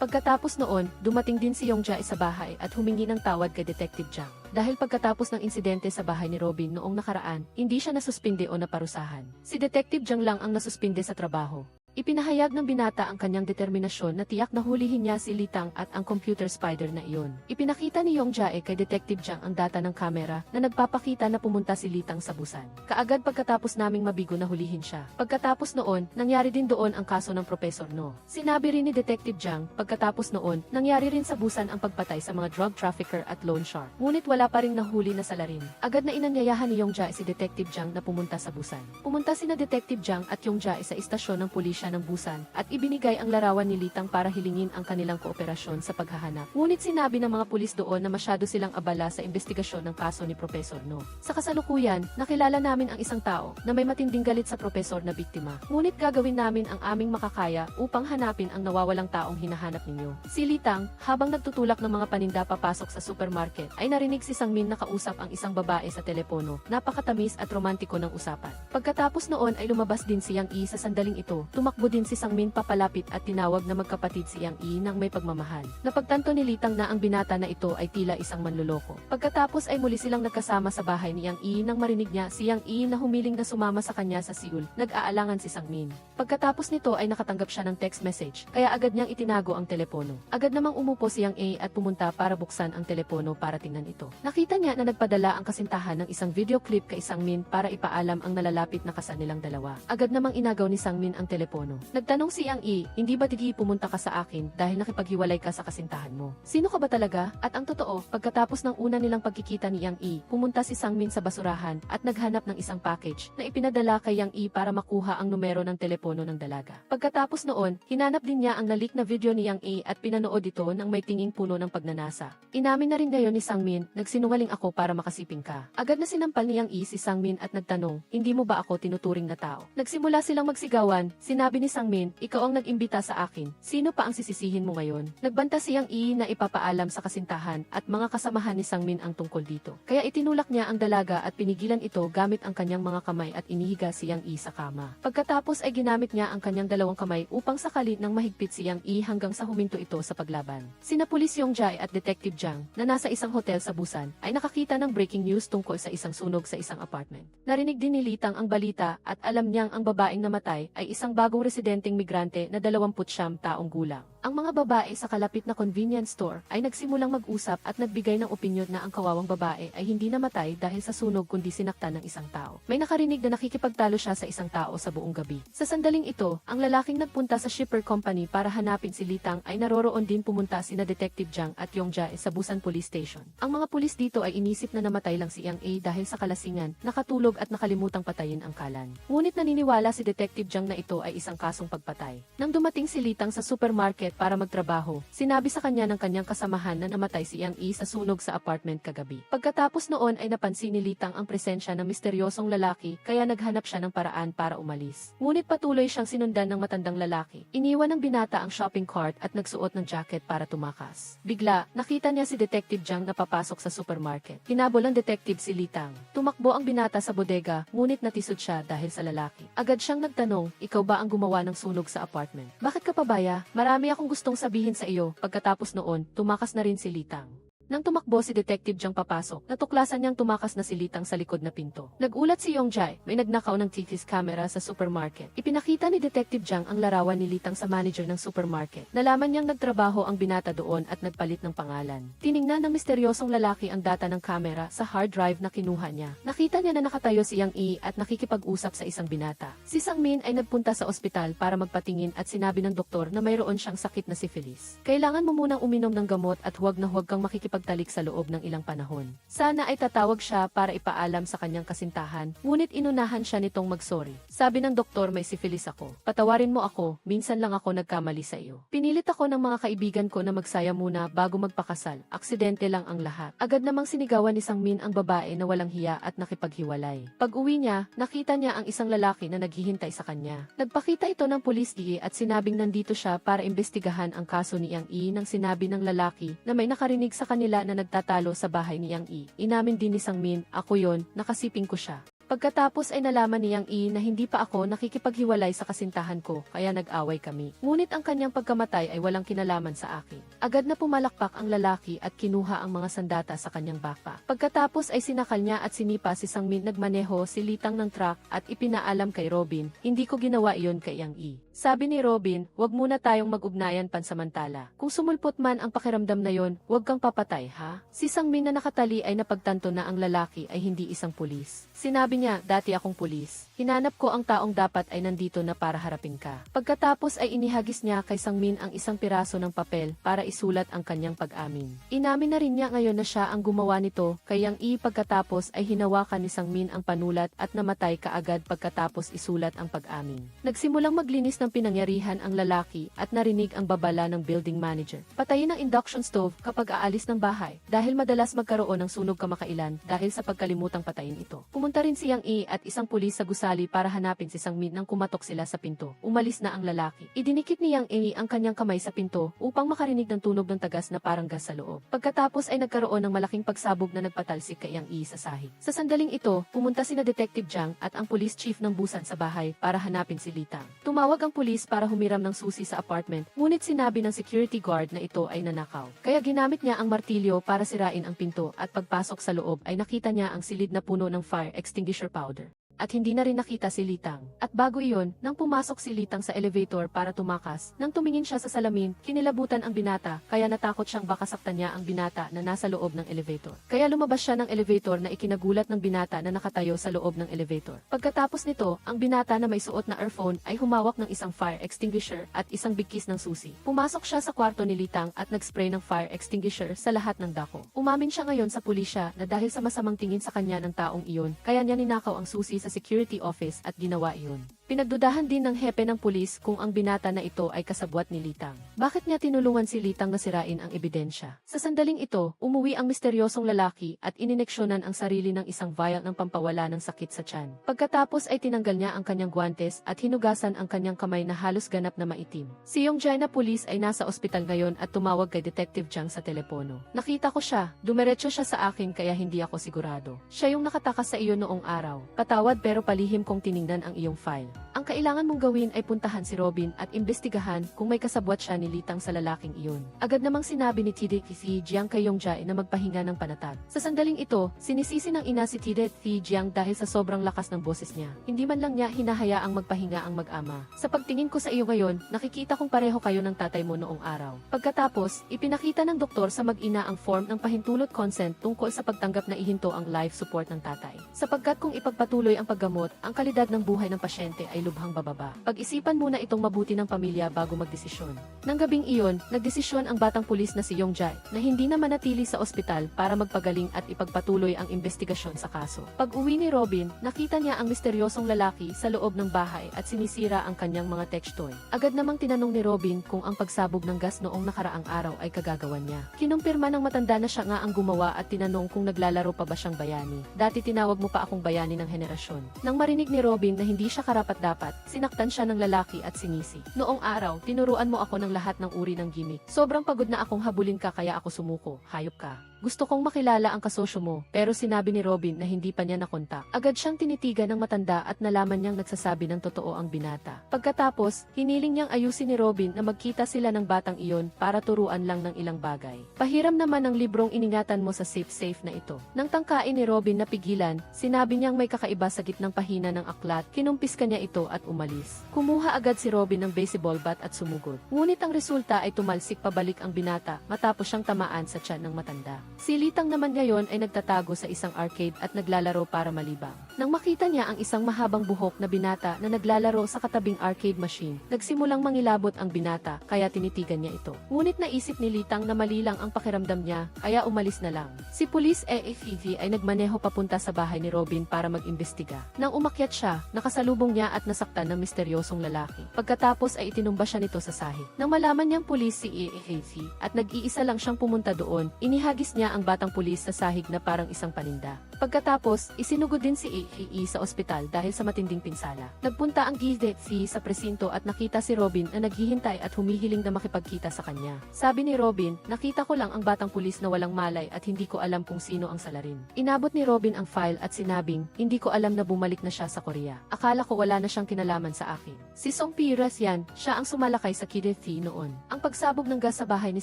[SPEAKER 1] Pagkatapos noon, dumating din si Yongjae sa bahay at humingi ng tawad kay Detective Jiang. Dahil pagkatapos ng insidente sa bahay ni Robin noong nakaraan, hindi siya nasuspinde o naparusahan. Si Detective Jiang lang ang nasuspinde sa trabaho. Ipinahayag ng binata ang kanyang determinasyon na tiyak na hulihin niya si Litang at ang computer spider na iyon. Ipinakita ni Yongjae kay Detective Jiang ang data ng kamera na nagpapakita na pumunta si Litang sa Busan. Kaagad pagkatapos naming mabigo na hulihin siya. Pagkatapos noon, nangyari din doon ang kaso ng Professor No. Sinabi rin ni Detective Jiang, pagkatapos noon, nangyari rin sa Busan ang pagpatay sa mga drug trafficker at loan shark. Ngunit wala pa ring nahuli na salarin. Agad na inanyayahan ni Yongjae si Detective Jiang na pumunta sa Busan. Pumunta sina Detective Jiang at Yongjae sa istasyon ng pulisya ng Busan at ibinigay ang larawan ni Litang para hilingin ang kanilang kooperasyon sa paghahanap. Ngunit sinabi ng mga pulis doon na masyado silang abala sa investigasyon ng kaso ni Professor No. Sa kasalukuyan, nakilala namin ang isang tao na may matinding galit sa profesor na biktima. Ngunit gagawin namin ang aming makakaya upang hanapin ang nawawalang taong hinahanap ninyo. Si Litang, habang nagtutulak ng mga paninda papasok sa supermarket, ay narinig si Sangmin na kausap ang isang babae sa telepono. Napakatamis at romantiko ng usapan. Pagkatapos noon ay lumabas din si Yang E sa sandaling ito. Tumakbo din si Sangmin papalapit at tinawag na magkapatid si Yang E nang may pagmamahal. Napagtanto ni Litang na ang binata na ito ay tila isang manloloko. Pagkatapos ay muli silang nagkasama sa bahay ni Yang E nang marinig niya si Yang E na humiling na sumama sa kanya sa Seoul. Nag-aalangan si Sangmin. Pagkatapos nito ay nakatanggap siya ng text message, kaya agad niyang itinago ang telepono. Agad namang umupo si Yang A at pumunta para buksan ang telepono para tingnan ito. Nakita niya na nagpadala ang kasintahan ng isang video clip kay Sangmin para ipaalam ang nalalapit na kasal nilang dalawa. Agad namang inagaw ni Sangmin ang telepono. Nagtanong si Yang E, hindi ba tigi pumunta ka sa akin dahil nakipaghiwalay ka sa kasintahan mo? Sino ka ba talaga? At ang totoo, pagkatapos ng una nilang pagkikita ni Yang E, pumunta si Sangmin sa basurahan at naghanap ng isang package na ipinadala kay Yang E para makuha ang numero ng telepono ng dalaga. Pagkatapos noon, hinanap din niya ang nalik na video ni Yang E at pinanood ito ng may tinging puno ng pagnanasa. Inamin na rin ngayon ni Sangmin, nagsinungaling ako para makasiping ka. Agad na sinampal ni Yang E si Sangmin at nagtanong, hindi mo ba ako tinuturing na tao? Nagsimula silang magsigawan, sinabi ni Sangmin, ikaw ang nag-imbita sa akin, sino pa ang sisisihin mo ngayon? Nagbanta si Yang E na ipapaalam sa kasintahan at mga kasamahan ni Sangmin ang tungkol dito. Kaya itinulak niya ang dalaga at pinigilan ito gamit ang kanyang mga kamay at inihiga si Yang E sa kama. Pagkatapos ay ginamit niya ang kanyang dalawang kamay upang sakali ng mahigpit si Yang E hanggang sa huminto ito sa paglaban. Sina Pulis Yongjae at Detective Jiang, na nasa isang hotel sa Busan, ay nakakita ng breaking news tungkol sa isang sunog sa isang apartment. Narinig din ni Litang ang balita at alam niyang ang babaeng namatay ay isang bagong residenteng migrante na 29 taong gulang. Ang mga babae sa kalapit na convenience store ay nagsimulang mag-usap at nagbigay ng opinyon na ang kawawang babae ay hindi namatay dahil sa sunog kundi sinaktan ng isang tao. May nakarinig na nakikipagtalo siya sa isang tao sa buong gabi. Sa sandaling ito, ang lalaking nagpunta sa shipper company para hanapin si Litang ay naroroon din pumunta sina Detective Jiang at Yongjae sa Busan Police Station. Ang mga pulis dito ay inisip na namatay lang si Yang A dahil sa kalasingan, nakatulog at nakalimutang patayin ang kalan. Ngunit naniniwala si Detective Jiang na ito ay isang kasong pagpatay. Nang dumating si Litang sa supermarket para magtrabaho, sinabi sa kanya ng kanyang kasamahan na namatay si Yang E sa sunog sa apartment kagabi. Pagkatapos noon ay napansin ni Litang ang presensya ng misteryosong lalaki kaya naghanap siya ng paraan para umalis. Ngunit patuloy siyang sinundan ng matandang lalaki. Iniwan ng binata ang shopping cart at nagsuot ng jacket para tumakas. Bigla, nakita niya si Detective Jiang na papasok sa supermarket. Hinabol ng detective si Litang. Tumakbo ang binata sa bodega, ngunit natisod siya dahil sa lalaki. Agad siyang nagtanong, ikaw ba ang gumawa ng sunog sa apartment? Bakit ka pabaya? Marami akong gustong sabihin sa iyo. Pagkatapos noon, tumakas na rin si Litang. Nang tumakbo si Detective Jiang papasok, natuklasan niyang tumakas na si Litang sa likod na pinto. Nagulat si Yongjai, may nagnakaw ng TV's camera sa supermarket. Ipinakita ni Detective Jiang ang larawan ni Litang sa manager ng supermarket. Nalaman niyang nagtrabaho ang binata doon at nagpalit ng pangalan. Tiningnan ng misteryosong lalaki ang data ng camera sa hard drive na kinuha niya. Nakita niya na nakatayo si Yang Yi at nakikipag-usap sa isang binata. Si Sang Min ay nagpunta sa ospital para magpatingin at sinabi ng doktor na mayroon siyang sakit na syphilis. Kailangan mo munang uminom ng gamot at huwag na huwag kang makikipagtalik sa loob ng ilang panahon. Sana ay tatawag siya para ipaalam sa kanyang kasintahan, ngunit inunahan siya nitong mag-sorry. Sabi ng doktor, may syphilis ako. Patawarin mo ako, minsan lang ako nagkamali sa iyo. Pinilit ako ng mga kaibigan ko na magsaya muna bago magpakasal. Aksidente lang ang lahat. Agad namang sinigawan ni Sang Min ang babae na walang hiya at nakipaghiwalay. Pag-uwi niya, nakita niya ang isang lalaki na naghihintay sa kanya. Nagpakita ito ng pulis at sinabing nandito siya para imbestigahan ang kaso ni Yang Yi nang sinabi ng lalaki na may nakarinig sa kanila na nagtatalo sa bahay ni Yang Yi. Inamin din ni Sang Min, ako yon, nakasiping ko siya. Pagkatapos ay nalaman ni Yang Yi na hindi pa ako nakikipaghiwalay sa kasintahan ko, kaya nag-away kami. Ngunit ang kanyang pagkamatay ay walang kinalaman sa akin. Agad na pumalakpak ang lalaki at kinuha ang mga sandata sa kanyang backpack. Pagkatapos ay sinakal niya at sinipa si Sang Min, nagmaneho si Litang ng truck at ipinaalam kay Robin, hindi ko ginawa iyon kay Yang Yi. Sabi ni Robin, wag muna tayong mag-ugnayan pansamantala. Kung sumulpot man ang pakiramdam na yon, wag kang papatay ha? Si Sang Min na nakatali ay napagtanto na ang lalaki ay hindi isang pulis. Sinabi niya, dati akong pulis. Hinanap ko ang taong dapat ay nandito na para harapin ka. Pagkatapos ay inihagis niya kay Sang Min ang isang piraso ng papel para isulat ang kanyang pag-amin. Inamin na rin niya ngayon na siya ang gumawa nito, kay Yang Yi pagkatapos ay hinawakan ni Sang Min ang panulat at namatay kaagad pagkatapos isulat ang pag-amin. Nagsimulang maglinis ng pinangyarihan ang lalaki at narinig ang babala ng building manager. Patayin ang induction stove kapag aalis ng bahay dahil madalas magkaroon ng sunog kamakailan dahil sa pagkalimutang patayin ito. Pumunta rin si Yang Yi at isang pulis sa gusali para hanapin si Sang Min nang kumatok sila sa pinto. Umalis na ang lalaki. Idinikit ni Yang Yi ang kanyang kamay sa pinto upang makarinig ng tunog ng tagas na parang gas sa loob. Pagkatapos ay nagkaroon ng malaking pagsabog na nagpatalsik kay Yang Yi sa sahig. Sa sandaling ito, pumunta sina Detective Jiang at ang police chief ng Busan sa bahay para hanapin si Litang. Tumawag ang pulis para humiram ng susi sa apartment, ngunit sinabi ng security guard na ito ay nanakaw. Kaya ginamit niya ang martilyo para sirain ang pinto at pagpasok sa loob ay nakita niya ang silid na puno ng fire extinguisher powder. At hindi na rin nakita si Litang. At bago iyon, nang pumasok si Litang sa elevator para tumakas, nang tumingin siya sa salamin, kinilabutan ang binata, kaya natakot siyang baka saktan niya ang binata na nasa loob ng elevator. Kaya lumabas siya ng elevator na ikinagulat ng binata na nakatayo sa loob ng elevator. Pagkatapos nito, ang binata na may suot na earphone ay humawak ng isang fire extinguisher at isang bigkis ng susi. Pumasok siya sa kwarto ni Litang at nag-spray ng fire extinguisher sa lahat ng dako. Umamin siya ngayon sa pulisya na dahil sa masamang tingin sa kanya ng taong iyon, kaya niya ninakaw ang susi sa security office at ginawa iyon. Pinagdudahan din ng hepe ng pulis kung ang binata na ito ay kasabwat ni Litang. Bakit niya tinulungan si Litang na sirain ang ebidensya? Sa sandaling ito, umuwi ang misteryosong lalaki at inineksyonan ang sarili ng isang vial ng pampawala ng sakit sa tiyan. Pagkatapos ay tinanggal niya ang kanyang guwantes at hinugasan ang kanyang kamay na halos ganap na maitim. Si Yongjai na pulis ay nasa ospital ngayon at tumawag kay Detective Jiang sa telepono. Nakita ko siya, dumiretso siya sa akin kaya hindi ako sigurado. Siya yung nakatakas sa iyo noong araw. Patawad pero palihim kong tiningnan ang iyong file. Ang kailangan mong gawin ay puntahan si Robin at imbestigahan kung may kasabwat siya ni Litang sa lalaking iyon. Agad namang sinabi ni Tide si Jiang kay Yongjai na magpahinga ng panatag. Sa sandaling ito, sinisisi ng ina si Tide si Jiang dahil sa sobrang lakas ng boses niya. Hindi man lang niya hinahayaang magpahinga ang mag-ama. Sa pagtingin ko sa iyo ngayon, nakikita kong pareho kayo ng tatay mo noong araw. Pagkatapos, ipinakita ng doktor sa mag-ina ang form ng pahintulot consent tungkol sa pagtanggap na ihinto ang life support ng tatay. Sapagkat kung ipagpatuloy ang paggamot, ang kalidad ng buhay ng pasyente ay lubhang bababa. Pag-isipan muna itong mabuti ng pamilya bago magdesisyon. Nang gabing iyon, nagdesisyon ang batang pulis na si Yongjai na hindi na manatili sa ospital para magpagaling at ipagpatuloy ang investigasyon sa kaso. Pag-uwi ni Robin, nakita niya ang misteryosong lalaki sa loob ng bahay at sinisira ang kanyang mga tech toy. Agad namang tinanong ni Robin kung ang pagsabog ng gas noong nakaraang araw ay kagagawan niya. Kinumpirma ng matanda na siya nga ang gumawa at tinanong kung naglalaro pa ba siyang bayani. Dati tinawag mo pa akong bayani ng henerasyon. Nang marinig ni Robin na hindi siya karapat-dapat, sinaktan siya ng lalaki at sinisi. Noong araw, tinuruan mo ako ng lahat ng uri ng gimmick. Sobrang pagod na akong habulin ka kaya ako sumuko. Hayop ka. gusto kong makilala ang kasosyo mo, pero sinabi ni Robin na hindi pa niya nakontak. Agad siyang tinitigan ng matanda at nalaman niyang nagsasabi ng totoo ang binata. Pagkatapos, hiniling niyang ayusin ni Robin na magkita sila ng batang iyon para turuan lang ng ilang bagay. Pahiram naman ng librong iningatan mo sa safe na ito. Nang tangkain ni Robin na pigilan, sinabi niyang may kakaiba sa gitnang pahina ng aklat, kinumpis ka niya ito at umalis. Kumuha agad si Robin ng baseball bat at sumugod. Ngunit ang resulta ay tumalsik pabalik ang binata matapos siyang tamaan sa tiyan ng matanda. Si Litang naman ngayon ay nagtatago sa isang arcade at naglalaro para malibang. Nang makita niya ang isang mahabang buhok na binata na naglalaro sa katabing arcade machine, nagsimulang mangilabot ang binata kaya tinitigan niya ito. Ngunit naisip ni Litang na mali lang ang pakiramdam niya kaya umalis na lang. Si Police EAFV ay nagmaneho papunta sa bahay ni Robin para mag-imbestiga. Nang umakyat siya, nakasalubong niya at nasaktan ng misteryosong lalaki. Pagkatapos ay itinumba siya nito sa sahig. Nang malaman niyang pulis si EAFV at nag-iisa lang siyang pumunta doon, inihagis niya ang batang pulis sa sahig na parang isang paninda. Pagkatapos, isinugod din si EAE sa ospital dahil sa matinding pinsala. Nagpunta ang GDFC sa presinto at nakita si Robin na naghihintay at humihiling na makipagkita sa kanya. Sabi ni Robin, nakita ko lang ang batang pulis na walang malay at hindi ko alam kung sino ang salarin. Inabot ni Robin ang file at sinabing, hindi ko alam na bumalik na siya sa Korea. Akala ko wala na siyang kinalaman sa akin. Si Song Piras yan, siya ang sumalakay sa KDFC noon. Ang pagsabog ng gas sa bahay ni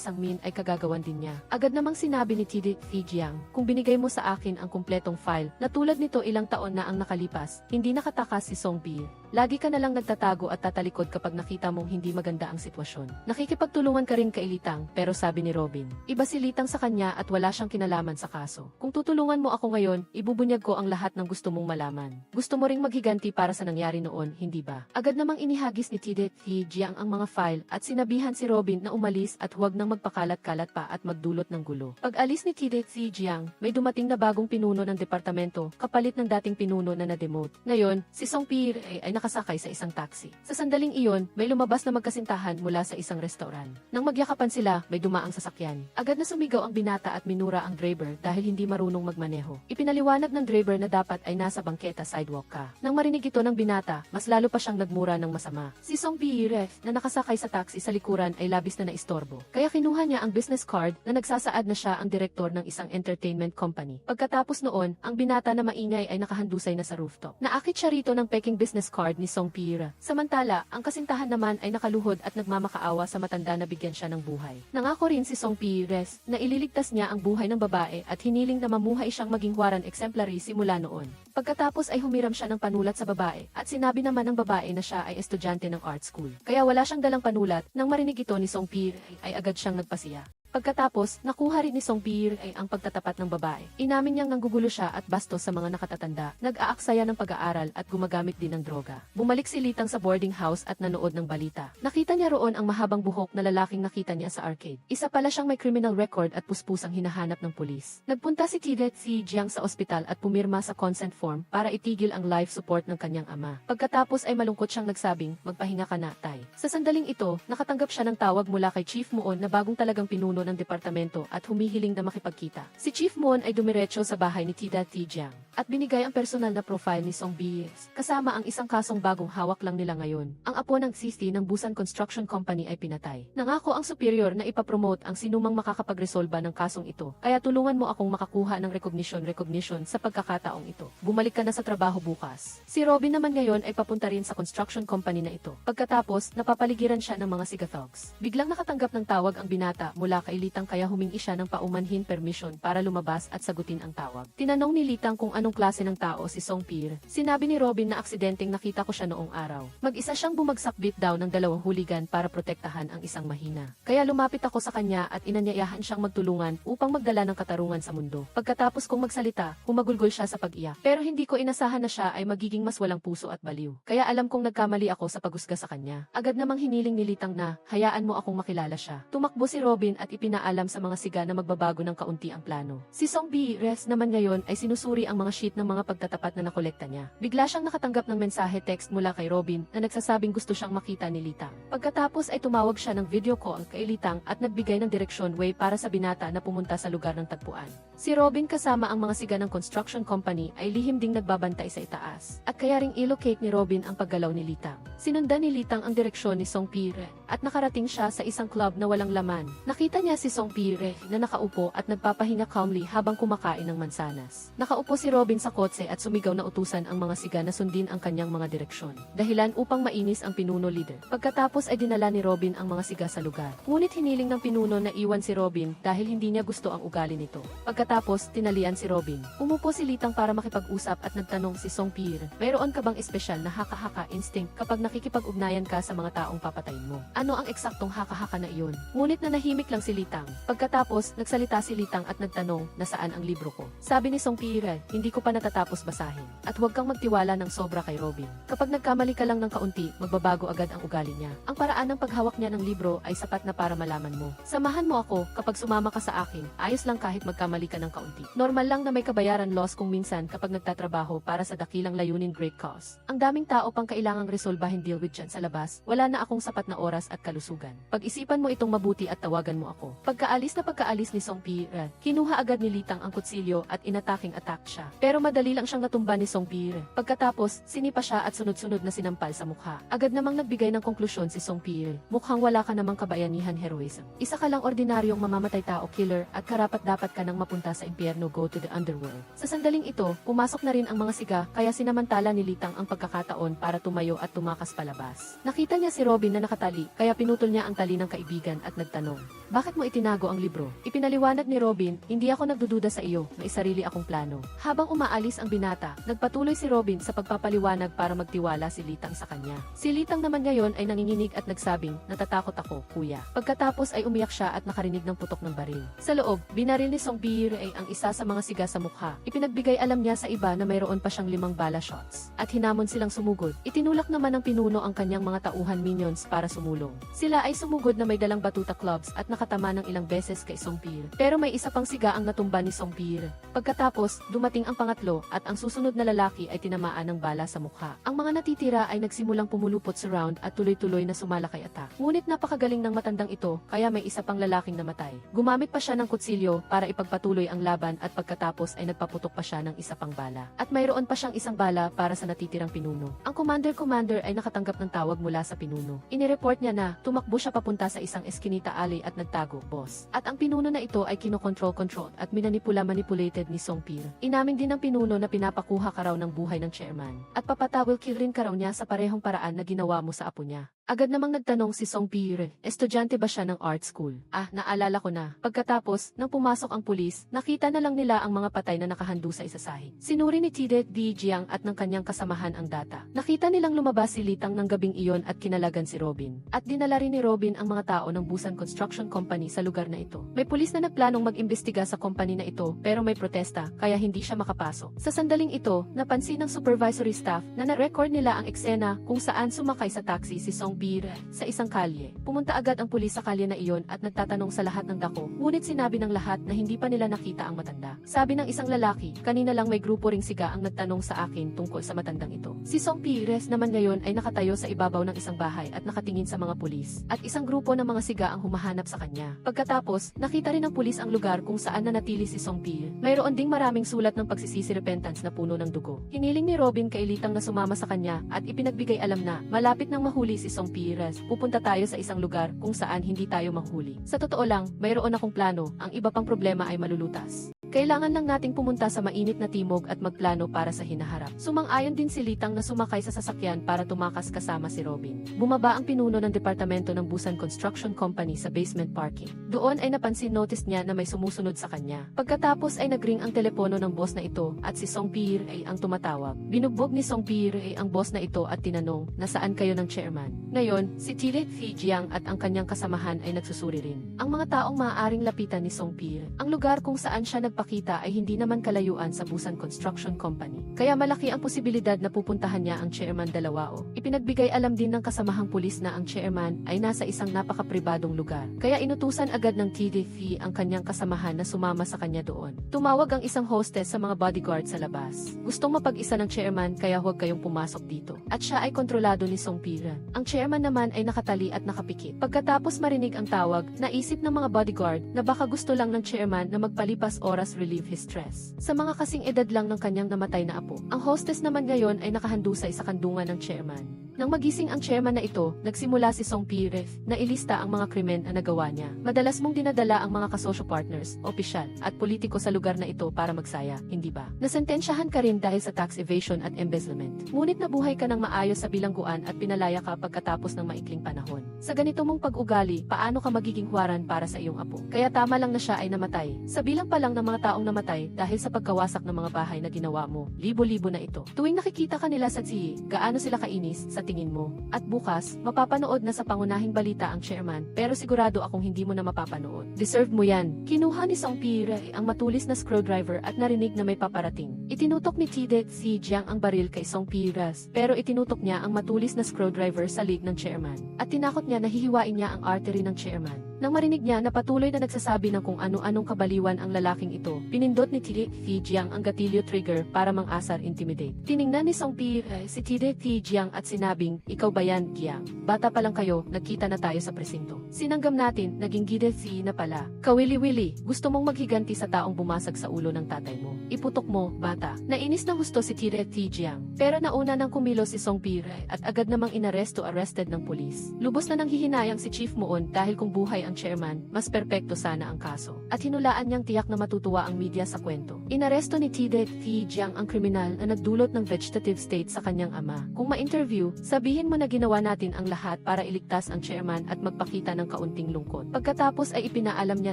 [SPEAKER 1] Sangmin ay kagagawan din niya. Agad namang sinabi ni KDFC Jiang, kung binigay mo sa akin ang kumpletong file, na tulad nito ilang taon na ang nakalipas, hindi nakatakas si Song Pi. Lagi ka na lang nagtatago at tatalikod kapag nakita mong hindi maganda ang sitwasyon. Nakikipagtulungan ka rin kay Litang, pero sabi ni Robin, iba si Litang sa kanya at wala siyang kinalaman sa kaso. Kung tutulungan mo ako ngayon, ibubunyag ko ang lahat ng gusto mong malaman. Gusto mo ring maghiganti para sa nangyari noon, hindi ba? Agad namang inihagis ni TDT Jiang ang mga file at sinabihan si Robin na umalis at huwag nang magpakalat-kalat pa at magdulot ng gulo. Pag alis ni TDT Jiang, may dumating na bagong pinuno ng departamento, kapalit ng dating pinuno na na-demote. Ngayon, si Song Pi ay nakasakay sa isang taxi. Sa sandaling iyon, may lumabas na magkasintahan mula sa isang restaurant. Nang magyakapan sila, may dumaang sasakyan. Agad na sumigaw ang binata at minura ang driver dahil hindi marunong magmaneho. Ipinaliwanag ng driver na dapat ay nasa bangketa sidewalk ka. Nang marinig ito ng binata, mas lalo pa siyang nagmura ng masama. Si Song Pi na nakasakay sa taxi sa likuran ay labis na naistorbo. Kaya kinuha niya ang business card na nagsasaad na siya ang direktor ng isang entertainment company. Pagkatapos noon, ang binata na maingay ay nakahandusay na sa rooftop. Naakit siya rito ng peking business card ni Song Pira. Samantala, ang kasintahan naman ay nakaluhod at nagmamakaawa sa matanda na bigyan siya ng buhay. Nangako rin si Song Pires na ililigtas niya ang buhay ng babae at hiniling na mamuhay siyang maging huwaran exemplary simula noon. Pagkatapos ay humiram siya ng panulat sa babae at sinabi naman ng babae na siya ay estudyante ng art school. Kaya wala siyang dalang panulat. Nang marinig ito ni Song Pir ay agad siyang nagpasiya. Pagkatapos, nakuha rin ni Song Pir ay ang pagtatapat ng babae. Inamin niyang nanggugulo siya at bastos sa mga nakatatanda, nag-aaksaya ng pag-aaral at gumagamit din ng droga. Bumalik si Litang sa boarding house at nanood ng balita. Nakita niya roon ang mahabang buhok na lalaking nakita niya sa arcade. Isa pala siyang may criminal record at puspusang hinahanap ng pulis. Nagpunta si TDT Jiang sa ospital at pumirma sa consent form para itigil ang life support ng kanyang ama. Pagkatapos ay malungkot siyang nagsabing, magpahinga ka na, tay. Sa sandaling ito, nakatanggap siya ng tawag mula kay Chief Moon na bagong talagang pinuno ng departamento at humihiling na makipagkita. Si Chief Moon ay dumiretso sa bahay ni TDT Jiang at binigay ang personal na profile ni Song Bies, kasama ang isang kasong bagong hawak lang nila ngayon. Ang apo ng CC ng Busan Construction Company ay pinatay. Nangako ang superior na ipapromote ang sinumang makakapagresolba ng kasong ito, kaya tulungan mo akong makakuha ng recognition sa pagkakataong ito. Bumalik ka na sa trabaho bukas. Si Robin naman ngayon ay papunta rin sa construction company na ito. Pagkatapos, napapaligiran siya ng mga sigathogs. Biglang nakatanggap ng tawag ang binata mula kay Litang kaya humingi siya ng paumanhin permission para lumabas at sagutin ang tawag. Tinanong ni Litang kung anong klase ng tao si Song Pir. Sinabi ni Robin na aksidenteng nakita ko siya noong araw. Mag-isa siyang bumagsak beatdown ng 2 hooligan para protektahan ang isang mahina. Kaya lumapit ako sa kanya at inanyayahan siyang magtulungan upang magdala ng katarungan sa mundo. Pagkatapos kong magsalita, humagulgol siya sa pag-iyak. Pero hindi ko inasahan na siya ay magiging mas walang puso at baliw. Kaya alam kong nagkamali ako sa paghusga sa kanya. Agad namang hiniling ni Litang na, hayaan mo akong makilala siya. Tumakbo si Robin at ipinaalam sa mga siga na magbabago ng kaunti ang plano. Si Song Bires naman ngayon ay sinusuri ang mga sheet ng mga pagtatapat na nakolekta niya. Bigla siyang nakatanggap ng mensahe text mula kay Robin na nagsasabing gusto siyang makita ni Litang. Pagkatapos ay tumawag siya ng video call kay Litang at nagbigay ng direksyon way para sa binata na pumunta sa lugar ng tagpuan. Si Robin kasama ang mga siga ng construction company ay lihim ding nagbabantay sa itaas. At kaya ring ilocate ni Robin ang paggalaw ni Litang. Sinundan ni Litang ang direksyon ni Song Pire at nakarating siya sa isang club na walang laman. Nakita niya niya si Song Pire na nakaupo at nagpapahinga calmly habang kumakain ng mansanas. Nakaupo si Robin sa kotse at sumigaw na utusan ang mga siga na sundin ang kanyang mga direksyon. Dahilan upang mainis ang pinuno leader. Pagkatapos ay dinala ni Robin ang mga siga sa lugar. Ngunit hiniling ng pinuno na iwan si Robin dahil hindi niya gusto ang ugali nito. Pagkatapos, tinalian si Robin. Umupo si Litang para makipag-usap at nagtanong si Song Pire, mayroon ka bang espesyal na haka-haka instinct kapag nakikipag-ugnayan ka sa mga taong papatayin mo? Ano ang eksaktong haka-haka na iyon? Ngunit nanahimik lang si Litang. Pagkatapos, nagsalita si Litang at nagtanong na saan ang libro ko. Sabi ni Song Pire, hindi ko pa natatapos basahin. At huwag kang magtiwala ng sobra kay Robin. Kapag nagkamali ka lang ng kaunti, magbabago agad ang ugali niya. Ang paraan ng paghawak niya ng libro ay sapat na para malaman mo. Samahan mo ako, kapag sumama ka sa akin, ayos lang kahit magkamali ka ng kaunti. Normal lang na may kabayaran loss kung minsan kapag nagtatrabaho para sa dakilang layunin great cause. Ang daming tao pang kailangang resolbahin deal with dyan sa labas, wala na akong sapat na oras at kalusugan. Pag-isipan mo itong mabuti at tawagan mo ako. Pagkaalis ni Song Pire, kinuha agad ni Litang ang kutsilyo at inataking-attack siya. Pero madali lang siyang natumba ni Song Pire. Pagkatapos, sinipa siya at sunod-sunod na sinampal sa mukha. Agad namang nagbigay ng konklusyon si Song Pire. Mukhang wala ka namang kabayanihan heroism. Isa ka lang ordinaryong mamamatay tao killer at karapat-dapat ka nang mapunta sa impyerno, go to the underworld. Sa sandaling ito, pumasok na rin ang mga siga kaya sinamantala ni Litang ang pagkakataon para tumayo at tumakas palabas. Nakita niya si Robin na nakatali kaya pinutol niya ang tali ng kaibigan at nagtanong, bakit mo itinago ang libro? Ipinaliwanag ni Robin, hindi ako nagdududa sa iyo, may sarili akong plano. Habang umaalis ang binata, nagpatuloy si Robin sa pagpapaliwanag para magtiwala si Litang sa kanya. Si Litang naman ngayon ay nanginginig at nagsabing, natatakot ako, kuya. Pagkatapos ay umiyak siya at nakarinig ng putok ng baril. Sa loob, binaril ni Song Pire ay ang isa sa mga siga sa mukha. Ipinagbigay alam niya sa iba na mayroon pa siyang 5 bala shots. At hinamon silang sumugod. Itinulak naman ng pinuno ang kanyang mga tauhan minions para sumulong. Sila ay sumugod na may dalang batuta clubs at nakatama ng ilang beses kay Song Pire. Pero may isa pang siga ang natumba ni Song Pire. Pagkatapos, dumating ang pangatlo at ang susunod na lalaki ay tinamaan ng bala sa mukha. Ang mga natitira ay nagsimulang pumulupot sa round at tuloy-tuloy na sumalakay attack. Ngunit napakagaling ng matandang ito kaya may isa pang lalaking namatay. Gumamit pa siya ng kutsilyo para ipagpatuloy ang laban at pagkatapos ay nagpaputok pa siya ng isa pang bala. At mayroon pa siyang isang bala para sa natitirang pinuno. Ang commander ay nakatanggap ng tawag mula sa pinuno. Inireport niya na tumakbo siya papunta sa isang eskinita alley at nagtago, boss. At ang pinuno na ito ay kinokontrol at manipulated ni Song Pire. Inamin din ng pinuno na pinapakuha ka raw ng buhay ng chairman. At papatawil kill rin ka raw niya sa parehong paraan na ginawa mo sa apo niya. Agad namang nagtanong si Song Pire, estudyante ba siya ng art school? Ah, naalala ko na. Pagkatapos, nang pumasok ang pulis, nakita na lang nila ang mga patay na nakahando sa isasahi. Sinuri ni Tide Di Jiang at ng kanyang kasamahan ang data. Nakita nilang lumabas si Litang ng gabing iyon at kinalagan si Robin. At dinala rin ni Robin ang mga tao ng Busan Construction Company sa lugar na ito. May pulis na nagplanong mag-imbestiga sa company na ito pero may protesta kaya hindi siya makapasok. Sa sandaling ito, napansin ng supervisory staff na na-record nila ang eksena kung saan sumakay sa taxi si Song Pire sa isang kalye. Pumunta agad ang pulis sa kalye na iyon at nagtatanong sa lahat ng dako. Ngunit sinabi ng lahat na hindi pa nila nakita ang matanda. Sabi ng isang lalaki, kanina lang may grupo ring siga ang nagtanong sa akin tungkol sa matandang ito. Si Song Pire naman ngayon ay nakatayo sa ibabaw ng isang bahay at nakatingin sa mga pulis. At isang grupo ng mga siga ang humahanap sa kanya. Pagkatapos, nakita rin ng pulis ang lugar kung saan nanatili si Song Pire. Mayroon ding maraming sulat ng pagsisisi repentance na puno ng dugo. Hiniling ni Robin kay Litang na sumama sa kanya at ipinagbigay alam na malapit nang mahuli si Song Pire, pupunta tayo sa isang lugar kung saan hindi tayo mahuli. Sa totoo lang, mayroon akong plano, ang iba pang problema ay malulutas. Kailangan lang nating pumunta sa mainit na timog at magplano para sa hinaharap. Sumang-ayon din si Litang na sumakay sa sasakyan para tumakas kasama si Robin. Bumaba ang pinuno ng departamento ng Busan Construction Company sa basement parking. Doon ay notice niya na may sumusunod sa kanya. Pagkatapos ay nagring ang telepono ng boss na ito at si Song Pire ay ang tumatawag. Binugbog ni Song Pire ay ang boss na ito at tinanong, nasaan kayo ng chairman? Ngayon, si Tide Di Jiang at ang kanyang kasamahan ay nagsusuri rin. Ang mga taong maaaring lapitan ni Song Pire. Ang lugar kung saan siya nagpakita ay hindi naman kalayuan sa Busan Construction Company. Kaya malaki ang posibilidad na pupuntahan niya ang chairman Dalawao. Ipinagbigay alam din ng kasamahang pulis na ang chairman ay nasa isang napakapribadong lugar. Kaya inutusan agad ng TDF ang kanyang kasamahan na sumama sa kanya doon. Tumawag ang isang hostess sa mga bodyguard sa labas. Gustong mapag-isa ng chairman kaya huwag kayong pumasok dito. At siya ay kontrolado ni Song Pire. Ang chairman naman ay nakatali at nakapikit. Pagkatapos marinig ang tawag, naisip ng mga bodyguard na baka gusto lang ng chairman na magpalipas oras relieve his stress. Sa mga kasing edad lang ng kanyang namatay na apo. Ang hostess naman ngayon ay nakahandusay sa kandungan ng chairman. Nang magising ang chairman na ito, nagsimula si Song Pires na ilista ang mga krimen na nagawa niya. Madalas mong dinadala ang mga kasosyo partners, opisyal, at politiko sa lugar na ito para magsaya, hindi ba? Nasentensyahan ka rin dahil sa tax evasion at embezzlement. Ngunit nabuhay ka ng maayos sa bilangguan at pinalaya ka pagkatapos ng maikling panahon. Sa ganito mong pag-ugali, paano ka magiging huwaran para sa iyong apo? Kaya tama lang na siya ay namatay. Sa bilang pa lang ng mga taong namatay dahil sa pagkawasak ng mga bahay na ginawa mo, libo-libo na ito. Tuwing nakikita ka nila sa TV, gaano sila kainis sa tingin mo? At bukas, mapapanood na sa pangunahing balita ang chairman, pero sigurado akong hindi mo na mapapanood. Deserve mo yan. Kinuha ni Song Pires ang matulis na screwdriver at narinig na may paparating. Itinutok ni Tide si Jiang ang baril kay Song Pires, pero itinutok niya ang matulis na screwdriver sa lig ng chairman. At tinakot niya na hihiwain niya ang artery ng chairman. Nang marinig niya na patuloy na nagsasabi ng kung ano-anong kabaliwan ang lalaking ito, pinindot ni Tide Jiang ang gatilyo trigger para mang-asar intimidate. Tiningnan ni Song Pires si Tide Jiang at sinabing, "Ikaw ba yan, Jiang? Bata pa lang kayo, nagkita na tayo sa presinto. Sinanggam natin, naging Gide Si na pala. Kawili-wili, gusto mong maghiganti sa taong bumasag sa ulo ng tatay mo. Iputok mo, bata." Nainis ng husto si Tide Jiang, pero nauna nang kumilos si Song Pires at agad namang arrested ng pulis. Lubos na nang hihinayang si Chief Moon dahil kung buhay ang chairman, mas perpekto sana ang kaso. At hinulaan niyang tiyak na matutuwa ang media sa kwento. Inaresto ni Tide Jiang ang kriminal na nagdulot ng vegetative state sa kanyang ama. Kung ma-interview, sabihin mo na ginawa natin ang lahat para iligtas ang chairman at magpakita ng kaunting lungkot. Pagkatapos ay ipinaalam niya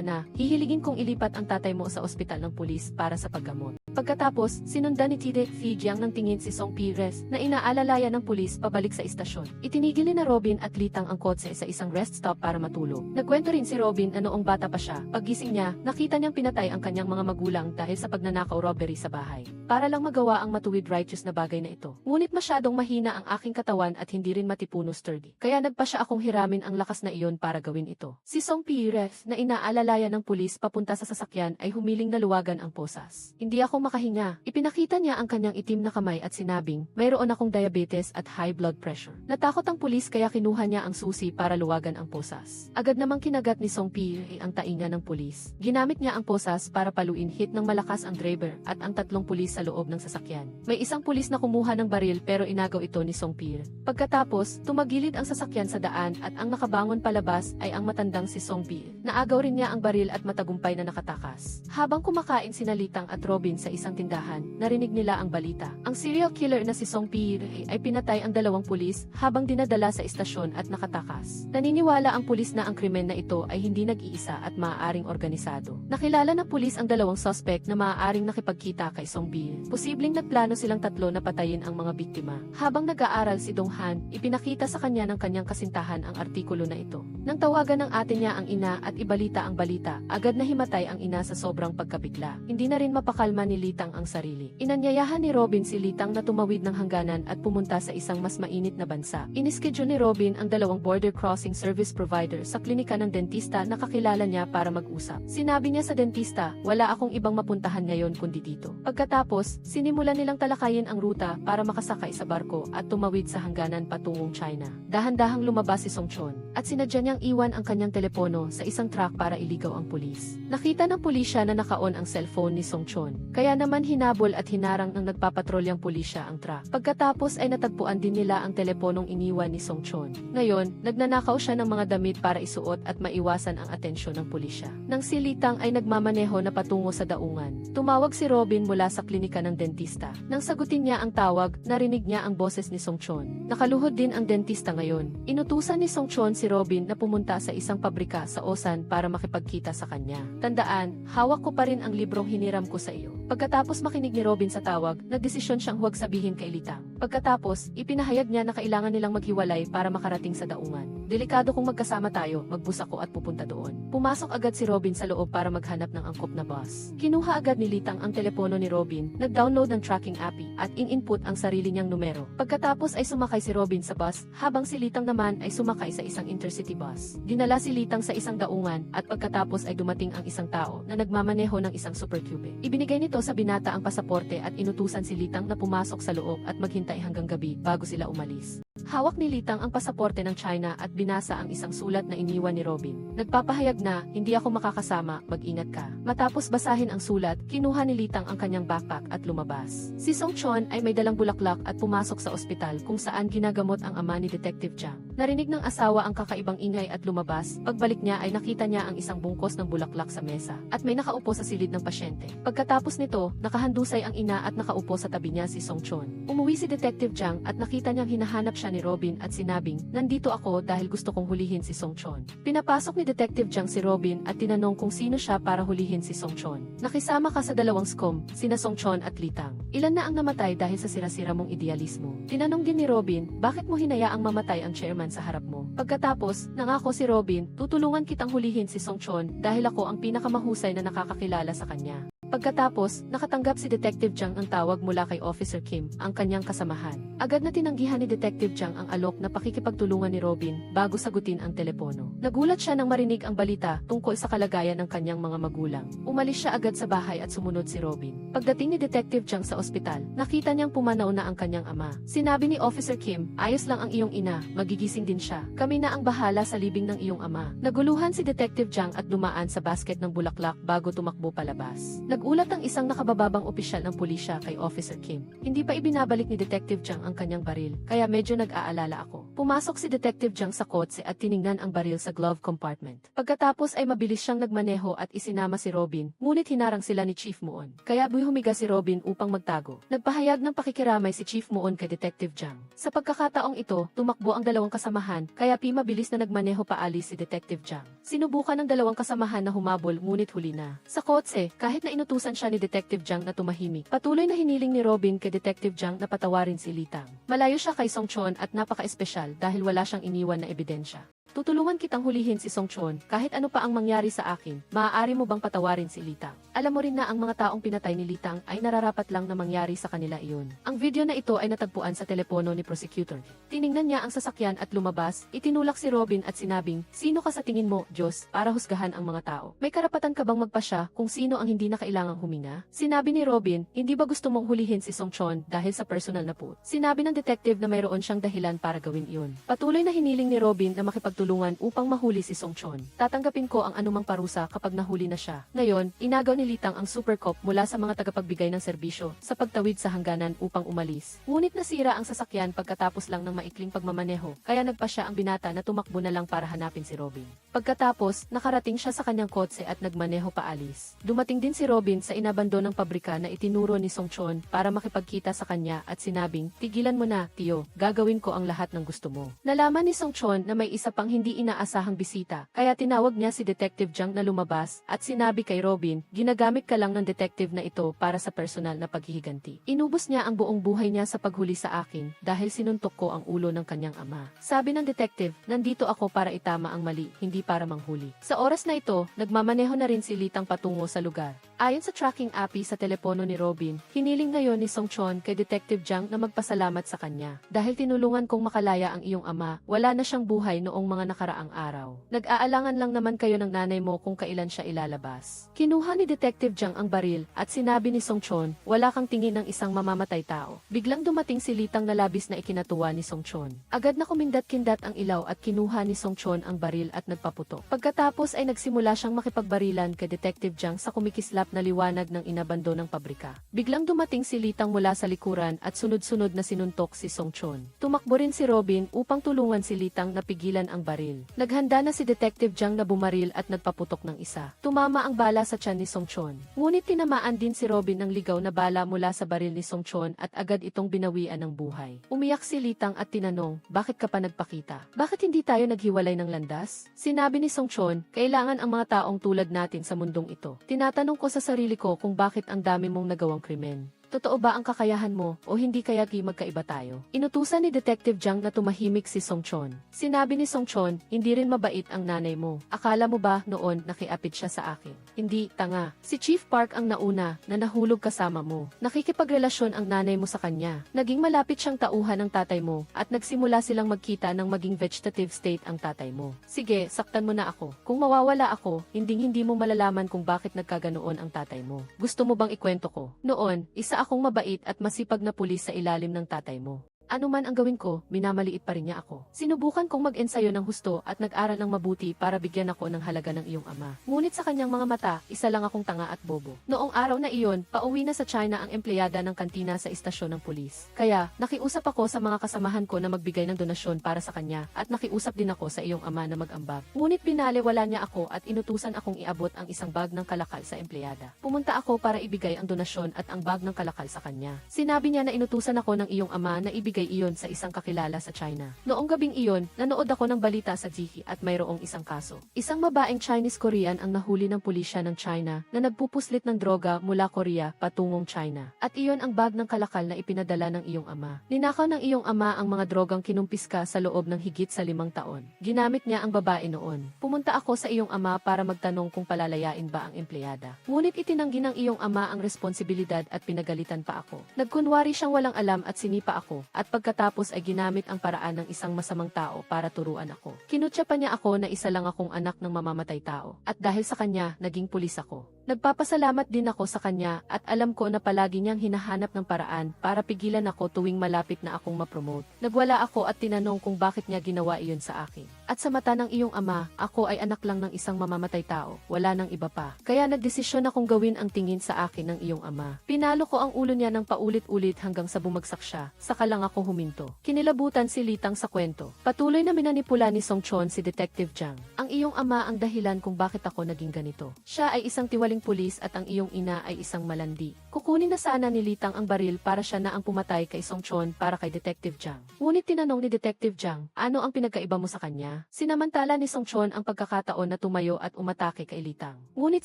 [SPEAKER 1] na, hihiligin kong ilipat ang tatay mo sa ospital ng pulis para sa paggamot. Pagkatapos, sinundan ni Tide Jiang ng tingin si Song Pires na inaalalayan ng pulis pabalik sa istasyon. Itinigil ni na Robin at Litang ang kotse sa isang rest stop para matulog. Nagkwento rin si Robin na noong bata pa siya, paggising niya, nakita niyang pinatay ang kanyang mga magulang dahil sa pagnanakaw robbery sa bahay. Para lang magawa ang matuwid righteous na bagay na ito. Ngunit masyadong mahina ang aking katawan at hindi rin matipuno sturdy. Kaya nagpa siya akong hiramin ang lakas na iyon para gawin ito. Si Song Pires na inaalalayan ng pulis papunta sa sasakyan ay humiling na luwagan ang posas. Hindi ako makahinga. Ipinakita niya ang kanyang itim na kamay at sinabing, mayroon akong diabetes at high blood pressure. Natakot ang pulis kaya kinuha niya ang susi para luwagan ang posas. Agad namang kinagat ni Song Pires ang tainga ng pulis. Ginamit niya ang posas para paluin hit ng malakas ang driver at ang tatlong pulis sa loob ng sasakyan. May isang pulis na kumuha ng baril pero inagaw ito ni Song Pires. Pagkatapos, tumagilid ang sasakyan sa daan at ang nakabangon palabas ay ang matandang si Song Pires. Naagaw rin niya ang baril at matagumpay na nakatakas. Habang kumakain sina Litang at Robin sa isang tindahan, narinig nila ang balita. Ang serial killer na si Song Pires ay pinatay ang dalawang pulis habang dinadala sa istasyon at nakatakas. Naniniwala ang pulis na ang krimen na ito ay hindi nag-iisa at maaaring organisado. Nakilala ng pulis ang dalawang suspect na maaaring nakipagkita kay Song Pires. Posibleng nagplano silang tatlo na patayin ang mga biktima. Habang nag-aaral si Dong Han, ipinakita sa kanya ng kanyang kasintahan ang artikulo na ito. Nang tawagan ng ate niya ang ina at ibalita ang balita, agad na himatay ang ina sa sobrang pagkabigla. Hindi na rin mapakalma ni Litang ang sarili. Inanyayahan ni Robin si Litang na tumawid ng hangganan at pumunta sa isang mas mainit na bansa. Inischedule ni Robin ang dalawang border crossing service provider sa klinika ng dentista na kakilala niya para mag-usap. Sinabi niya sa dentista, wala akong ibang mapuntahan ngayon kundi dito. Pagkatapos, sinimulan nilang talakayin ang ruta para makasakay sa barko at tumawid sa hangganan patungong China. Dahan-dahang lumabas si Song Chon at sinadya niyang iwan ang kanyang telepono sa isang truck para iligaw ang pulis. Nakita ng pulisya na naka-on ang cellphone ni Song Chon. Kaya naman hinabol at hinarang ng nagpapatrolyang pulisya ang truck. Pagkatapos ay natagpuan din nila ang teleponong iniwan ni Song Chon. Ngayon, nagnanakaw siya ng mga damit para isuot at maiwasan ang atensyon ng pulisya. Nang si Litang ay nagmamaneho na patungo sa daungan, tumawag si Robin mula sa klinika ng dentista. Nang sagutin niya ang tawag, narinig niya ang boses ni Song Chon. Nakaluhod din ang dentista ngayon. Inutusan ni Song Chon si Robin na pumunta sa isang pabrika sa Osan para makipagkita sa kanya. Tandaan, hawak ko pa rin ang librong hiniram ko sa iyo. Pagkatapos makinig ni Robin sa tawag, nagdesisyon siyang huwag sabihin kay Litang. Pagkatapos, ipinahayag niya na kailangan nilang maghiwalay para makarating sa daungan. Delikado kung magkasama tayo, magbus ako at pupunta doon. Pumasok agad si Robin sa loob para maghanap ng angkop na bus. Kinuha agad ni Litang ang telepono ni Robin, nag-download ng tracking app at in-input ang sarili niyang numero. Pagkatapos ay sumakay si Robin sa bus, habang si Litang naman ay sumakay sa isang intercity bus. Dinala si Litang sa isang daungan at pagkatapos ay dumating ang isang tao na nagmamaneho ng isang Super Cube. Ibinigay nito sa binata ang pasaporte at inutusan si Litang na pumasok sa loob at maghintay hanggang gabi bago sila umalis. Hawak ni Litang ang pasaporte ng China at binasa ang isang sulat na iniwan ni Robin. Nagpapahayag na, hindi ako makakasama, mag-ingat ka. Matapos basahin ang sulat, kinuha ni Litang ang kanyang backpack at lumabas. Si Song Chon ay may dalang bulaklak at pumasok sa ospital kung saan ginagamot ang ama ni Detective Jiang. Narinig ng asawa ang kakaibang ingay at lumabas. Pagbalik niya ay nakita niya ang isang bungkos ng bulaklak sa mesa at may nakaupo sa silid ng pasyente. Pagkatapos nito, nakahandusay ang ina at nakaupo sa tabi niya si Song Chon. Umuwi si Detective Jiang at nakita niyang hinahanap siya ni Robin at sinabing, nandito ako dahil gusto kong hulihin si Song Chon. Pinapasok ni Detective Jiang si Robin at tinanong kung sino siya para hulihin si Song Chon. Nakisama ka sa dalawang scum, sina Song Chon at Litang. Ilan na ang namatay dahil sa sira-sira mong idealismo? Tinanong din ni Robin, bakit mo hinayaang mamatay ang chairman sa harap mo? Pagkatapos, nangako si Robin, tutulungan kitang hulihin si Song Chon dahil ako ang pinakamahusay na nakakakilala sa kanya. Pagkatapos, nakatanggap si Detective Jiang ng tawag mula kay Officer Kim, ang kanyang kasamahan. Agad na tinanggihan ni Detective Jiang ang alok na pakikipagtulungan ni Robin bago sagutin ang telepono. Nagulat siya nang marinig ang balita tungkol sa kalagayan ng kanyang mga magulang. Umalis siya agad sa bahay at sumunod si Robin. Pagdating ni Detective Jiang sa ospital, nakita niyang pumanaw na ang kanyang ama. Sinabi ni Officer Kim, ayos lang ang iyong ina, magigising din siya. Kami na ang bahala sa libing ng iyong ama. Naguluhan si Detective Jiang at dumaan sa basket ng bulaklak bago tumakbo palabas. Nagulat ang isang nakabababang opisyal ng pulisya kay Officer Kim. Hindi pa ibinabalik ni Detective Jiang ang kanyang baril, kaya medyo nag-aalala ako. Pumasok si Detective Jiang sa kotse at tiningnan ang baril sa glove compartment. Pagkatapos ay mabilis siyang nagmaneho at isinama si Robin, ngunit hinarang sila ni Chief Muon. Kaya humiga si Robin upang magtago. Nagpahayag ng pakikiramay si Chief Muon kay Detective Jiang. Sa pagkakataong ito, tumakbo ang dalawang kasamahan, kaya mabilis na nagmaneho paalis si Detective Jiang. Sinubukan ng dalawang kasamahan na humabol ngunit huli na. Sa kotse, kahit na inutusan siya ni Detective Jiang na tumahimik, patuloy na hiniling ni Robin kay Detective Jiang na patawarin si Litang. Malayo siya kay Song Chon at napaka-espesyal dahil wala siyang iniwan na ebidensya. Tutulungan kitang hulihin si Song Chon, kahit ano pa ang mangyari sa akin, maaari mo bang patawarin si Litang? Alam mo rin na ang mga taong pinatay ni Litang ay nararapat lang na mangyari sa kanila iyon. Ang video na ito ay natagpuan sa telepono ni prosecutor. Tiningnan niya ang sasakyan at lumabas, itinulak si Robin at sinabing, sino ka sa tingin mo, Diyos, para husgahan ang mga tao? May karapatan ka bang magpasya kung sino ang hindi na kailangang huminga? Sinabi ni Robin, hindi ba gusto mong hulihin si Song Chon dahil sa personal na put? Sinabi ng detective na mayroon siyang dahilan para gawin iyon. Patuloy na hiniling ni Robin na makipagtulungan upang mahuli si Song Chon. Tatanggapin ko ang anumang parusa kapag nahuli na siya. Ngayon, inagaw ni Litang ang super cop mula sa mga tagapagbigay ng serbisyo sa pagtawid sa hangganan upang umalis. Ngunit nasira ang sasakyan pagkatapos lang ng maikling pagmamaneho, kaya nagpa siya ang binata na tumakbo na lang para hanapin si Robin. Pagkatapos, nakarating siya sa kanyang kotse at nagmaneho paalis. Dumating din si Robin sa inabandonang pabrika na itinuro ni Song Chon para makipagkita sa kanya at sinabing, tigilan mo na, Tio, gagawin ko ang lahat ng gusto mo. Nalaman ni Song Chon na may isa pang hindi inaasahang bisita, kaya tinawag niya si Detective Jiang na lumabas at sinabi kay Robin, ginagamit ka lang ng detective na ito para sa personal na paghihiganti. Inubos niya ang buong buhay niya sa paghuli sa akin dahil sinuntok ko ang ulo ng kanyang ama. Sabi ng detective, nandito ako para itama ang mali, hindi para manghuli. Sa oras na ito, nagmamaneho na rin si Litang patungo sa lugar. Ayon sa tracking API sa telepono ni Robin, hiniling ngayon ni Song Chon kay Detective Jiang na magpasalamat sa kanya. Dahil tinulungan kong makalaya ang iyong ama, wala na siyang buhay noong mga nakaraang araw. Nag-aalangan lang naman kayo ng nanay mo kung kailan siya ilalabas. Kinuha ni Detective Jiang ang baril at sinabi ni Song Chon, wala kang tingin ng isang mamamatay tao. Biglang dumating si Litang na labis na ikinatuwa ni Song Chon. Agad na kumindat-kindat ang ilaw at kinuha ni Song Chon ang baril at nagpaputok. Pagkatapos ay nagsimula siyang makipagbarilan kay Detective Jiang sa kumikislap na liwanag ng inabandonang pabrika. Biglang dumating si Litang mula sa likuran at sunod-sunod na sinuntok si Song Chon. Tumakbo rin si Robin upang tulungan si Litang na pigilan ang baril. Naghanda na si Detective Jiang na bumaril at nagpaputok ng isa. Tumama ang bala sa tiyan ni Song Chon. Ngunit tinamaan din si Robin ng ligaw na bala mula sa baril ni Song Chon at agad itong binawian ng buhay. Umiyak si Litang at tinanong, bakit ka pa nagpakita? Bakit hindi tayo naghiwalay ng landas? Sinabi ni Song Chon, kailangan ang mga taong tulad natin sa mundong ito. Tinatanong ko sa sarili ko kung bakit ang dami mong nagawang krimen. Totoo ba ang kakayahan mo o hindi kaya magkaiba tayo? Inutusan ni Detective Jiang na tumahimik si Song Chon. Sinabi ni Song Chon, hindi rin mabait ang nanay mo. Akala mo ba noon nakiapid siya sa akin? Hindi, tanga. Si Chief Park ang nauna na nahulog kasama mo. Nakikipagrelasyon ang nanay mo sa kanya. Naging malapit siyang tauhan ng tatay mo at nagsimula silang magkita ng maging vegetative state ang tatay mo. Sige, saktan mo na ako. Kung mawawala ako, hindi mo malalaman kung bakit nagkaganoon ang tatay mo. Gusto mo bang ikwento ko? Noon, isa akong mabait at masipag na pulis sa ilalim ng tatay mo. Ano man ang gawin ko, minamaliit pa rin niya ako. Sinubukan kong mag-ensayo ng husto at nag-aral ng mabuti para bigyan ako ng halaga ng iyong ama. Ngunit sa kanyang mga mata, isa lang akong tanga at bobo. Noong araw na iyon, pauwi na sa China ang empleyada ng kantina sa istasyon ng pulis. Kaya, nakiusap ako sa mga kasamahan ko na magbigay ng donasyon para sa kanya at nakiusap din ako sa iyong ama na mag-ambag. Ngunit binaliwala niya ako at inutusan akong iabot ang isang bag ng kalakal sa empleyada. Pumunta ako para ibigay ang donasyon at ang bag ng kalakal sa kanya. Sinabi niya na inutusan ako ng iyong ama na ibigay iyon sa isang kakilala sa China. Noong gabing iyon, nanood ako ng balita sa GQ at mayroong isang kaso. Isang babaeng Chinese-Korean ang nahuli ng pulisya ng China na nagpupuslit ng droga mula Korea patungong China. At iyon ang bag ng kalakal na ipinadala ng iyong ama. Ninakaw ng iyong ama ang mga drogang kinumpiska sa loob ng higit sa 5 taon. Ginamit niya ang babae noon. Pumunta ako sa iyong ama para magtanong kung palalayain ba ang empleyada. Ngunit itinanggi ng iyong ama ang responsibilidad at pinagalitan pa ako. Nagkunwari siyang walang alam at sinipa ako at pagkatapos ay ginamit ang paraan ng isang masamang tao para turuan ako. Kinutya pa niya ako na isa lang akong anak ng mamamatay tao at dahil sa kanya, naging pulis ako. Nagpapasalamat din ako sa kanya at alam ko na palagi niyang hinahanap ng paraan para pigilan ako tuwing malapit na akong mapromote. Nagwala ako at tinanong kung bakit niya ginawa iyon sa akin. At sa mata ng iyong ama, ako ay anak lang ng isang mamamatay tao, wala nang iba pa. Kaya nagdesisyon akong gawin ang tingin sa akin ng iyong ama. Pinalo ko ang ulo niya ng paulit-ulit hanggang sa bumagsak siya, saka lang ako huminto. Kinilabutan si Litang sa kwento. Patuloy na minanipula ni Song Chon si Detective Jiang. Ang iyong ama ang dahilan kung bakit ako naging ganito. Siya ay isang tiwaling pulis at ang iyong ina ay isang malandi. Kukunin na sana ni Litang ang baril para siya na ang pumatay kay Song Chon para kay Detective Jiang. Ngunit tinanong ni Detective Jiang, ano ang pinagkaiba mo sa kanya? Sinamantala ni Song Chon ang pagkakataon na tumayo at umatake kay Litang. Ngunit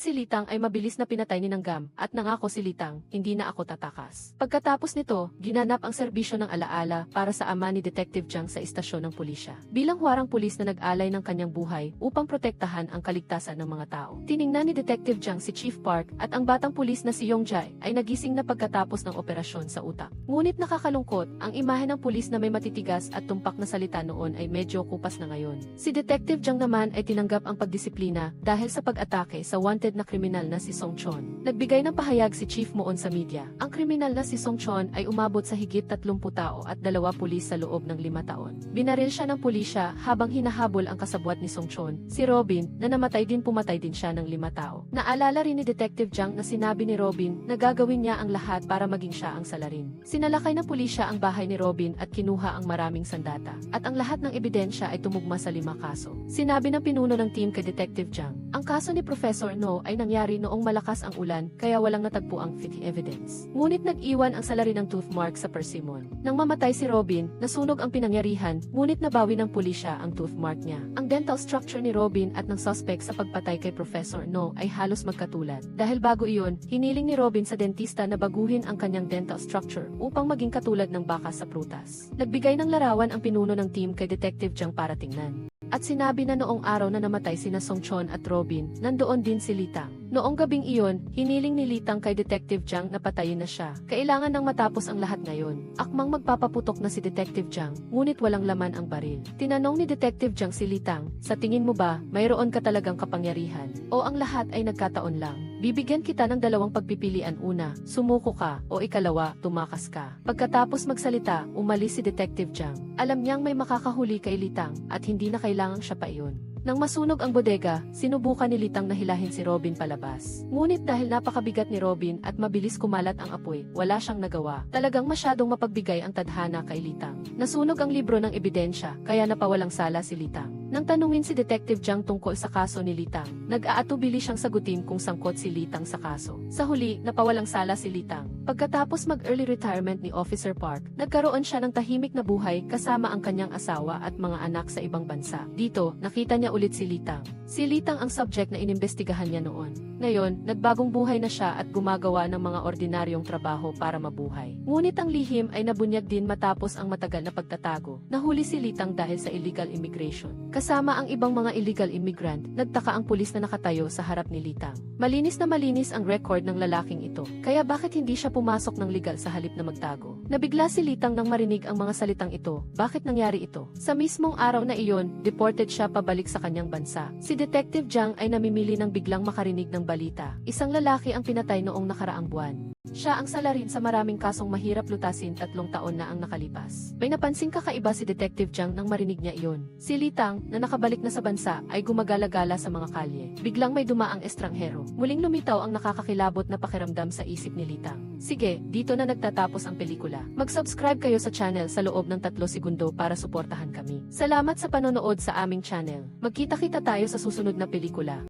[SPEAKER 1] si Litang ay mabilis na pinatay ni Nanggam at nangako si Litang, hindi na ako tatakas. Pagkatapos nito, ginanap ang serbisyo ng alaala para sa ama ni Detective Jiang sa istasyon ng pulisya. Bilang huwarang pulis na nag-alay ng kanyang buhay upang protektahan ang kaligtasan ng mga tao. Tiningnan ni Detective Jiang si Chief Park at ang batang pulis na si Yong Jai ay nagising na pagkatapos ng operasyon sa utak. Ngunit nakakalungkot, ang imahe ng pulis na may matitigas at tumpak na salita noon ay medyo kupas na ngayon. Si Detective Jiang naman ay tinanggap ang pagdisiplina dahil sa pag-atake sa wanted na kriminal na si Song Chon. Nagbigay ng pahayag si Chief Moon sa media. Ang kriminal na si Song Chon ay umabot sa higit 30 tao at 2 pulis sa loob ng 5 taon. Binaril siya ng pulisya habang hinahabol ang kasabwat ni Song Chon, si Robin, na namatay din pumatay din siya ng 5 tao. Naalala rin ni Detective Jiang na sinabi ni Robin na gagawin niya ang lahat para maging siya ang salarin. Sinalakay ng pulisya ang bahay ni Robin at kinuha ang maraming sandata. At ang lahat ng ebidensya ay tumugma sa 5 kaso. Sinabi ng pinuno ng team kay Detective Jiang, ang kaso ni Professor No ay nangyari noong malakas ang ulan kaya walang natagpo ang fit evidence. Ngunit nag-iwan ang salarin ng tooth mark sa persimmon. Nang mamatay si Robin, nasunog ang pinangyarihan, ngunit nabawi ng pulisya ang tooth mark niya. Ang dental structure ni Robin at ng suspect sa pagpatay kay Professor No ay halos magkatulad. Dahil bago iyon, hiniling ni Robin sa dentista na baguhin ang kanyang dental structure upang maging katulad ng baka sa prutas. Nagbigay ng larawan ang pinuno ng team kay Detective Jiang para tingnan. At sinabi na noong araw na namatay sina Song Chon at Robin, nandoon din si Litang. Noong gabing iyon, hiniling ni Litang kay Detective Jiang na patayin na siya. Kailangan nang matapos ang lahat ngayon. Akmang magpapaputok na si Detective Jiang, ngunit walang laman ang baril. Tinanong ni Detective Jiang si Litang, sa tingin mo ba, mayroon ka talagang kapangyarihan? O ang lahat ay nagkataon lang? Bibigyan kita ng 2 pagpipilian, una, sumuko ka, o ikalawa, tumakas ka. Pagkatapos magsalita, umalis si Detective Jiang. Alam niyang may makakahuli kay Litang, at hindi na kailangang siya pa iyon. Nang masunog ang bodega, sinubukan ni Litang na hilahin si Robin palabas. Ngunit dahil napakabigat ni Robin at mabilis kumalat ang apoy, wala siyang nagawa. Talagang masyadong mapagbigay ang tadhana kay Litang. Nasunog ang libro ng ebidensya, kaya napawalang sala si Litang. Nang tanungin si Detective Jiang tungkol sa kaso ni Litang, nag-aatubili siyang sagutin kung sangkot si Litang sa kaso. Sa huli, napawalang sala si Litang. Pagkatapos mag-early retirement ni Officer Park, nagkaroon siya ng tahimik na buhay kasama ang kanyang asawa at mga anak sa ibang bansa. Dito, nakita niya ulit si Litang. Si Litang ang subject na inimbestigahan niya noon. Ngayon, nagbagong buhay na siya at gumagawa ng mga ordinaryong trabaho para mabuhay. Ngunit ang lihim ay nabunyag din matapos ang matagal na pagtatago. Nahuli si Litang dahil sa illegal immigration. Kasama ang ibang mga illegal immigrant, nagtaka ang pulis na nakatayo sa harap ni Litang. Malinis na malinis ang record ng lalaking ito. Kaya bakit hindi siya pumasok ng legal sa halip na magtago? Nabigla si Litang nang marinig ang mga salitang ito. Bakit nangyari ito? Sa mismong araw na iyon, deported siya pabalik sa kanyang bansa. Si Detective Jiang ay namimili ng biglang makarinig ng balita. Isang lalaki ang pinatay noong nakaraang buwan. Siya ang salarin sa maraming kasong mahirap lutasin, 3 taon na ang nakalipas. May napansing kakaiba si Detective Jiang nang marinig niya iyon. Si Litang, na nakabalik na sa bansa, ay gumagala-gala sa mga kalye. Biglang may dumaang estranghero. Muling lumitaw ang nakakakilabot na pakiramdam sa isip ni Litang. Sige, dito na nagtatapos ang pelikula. Mag-subscribe kayo sa channel sa loob ng 3 segundo para suportahan kami. Salamat sa panonood sa aming channel. Magkita-kita tayo sa susunod na pelikula.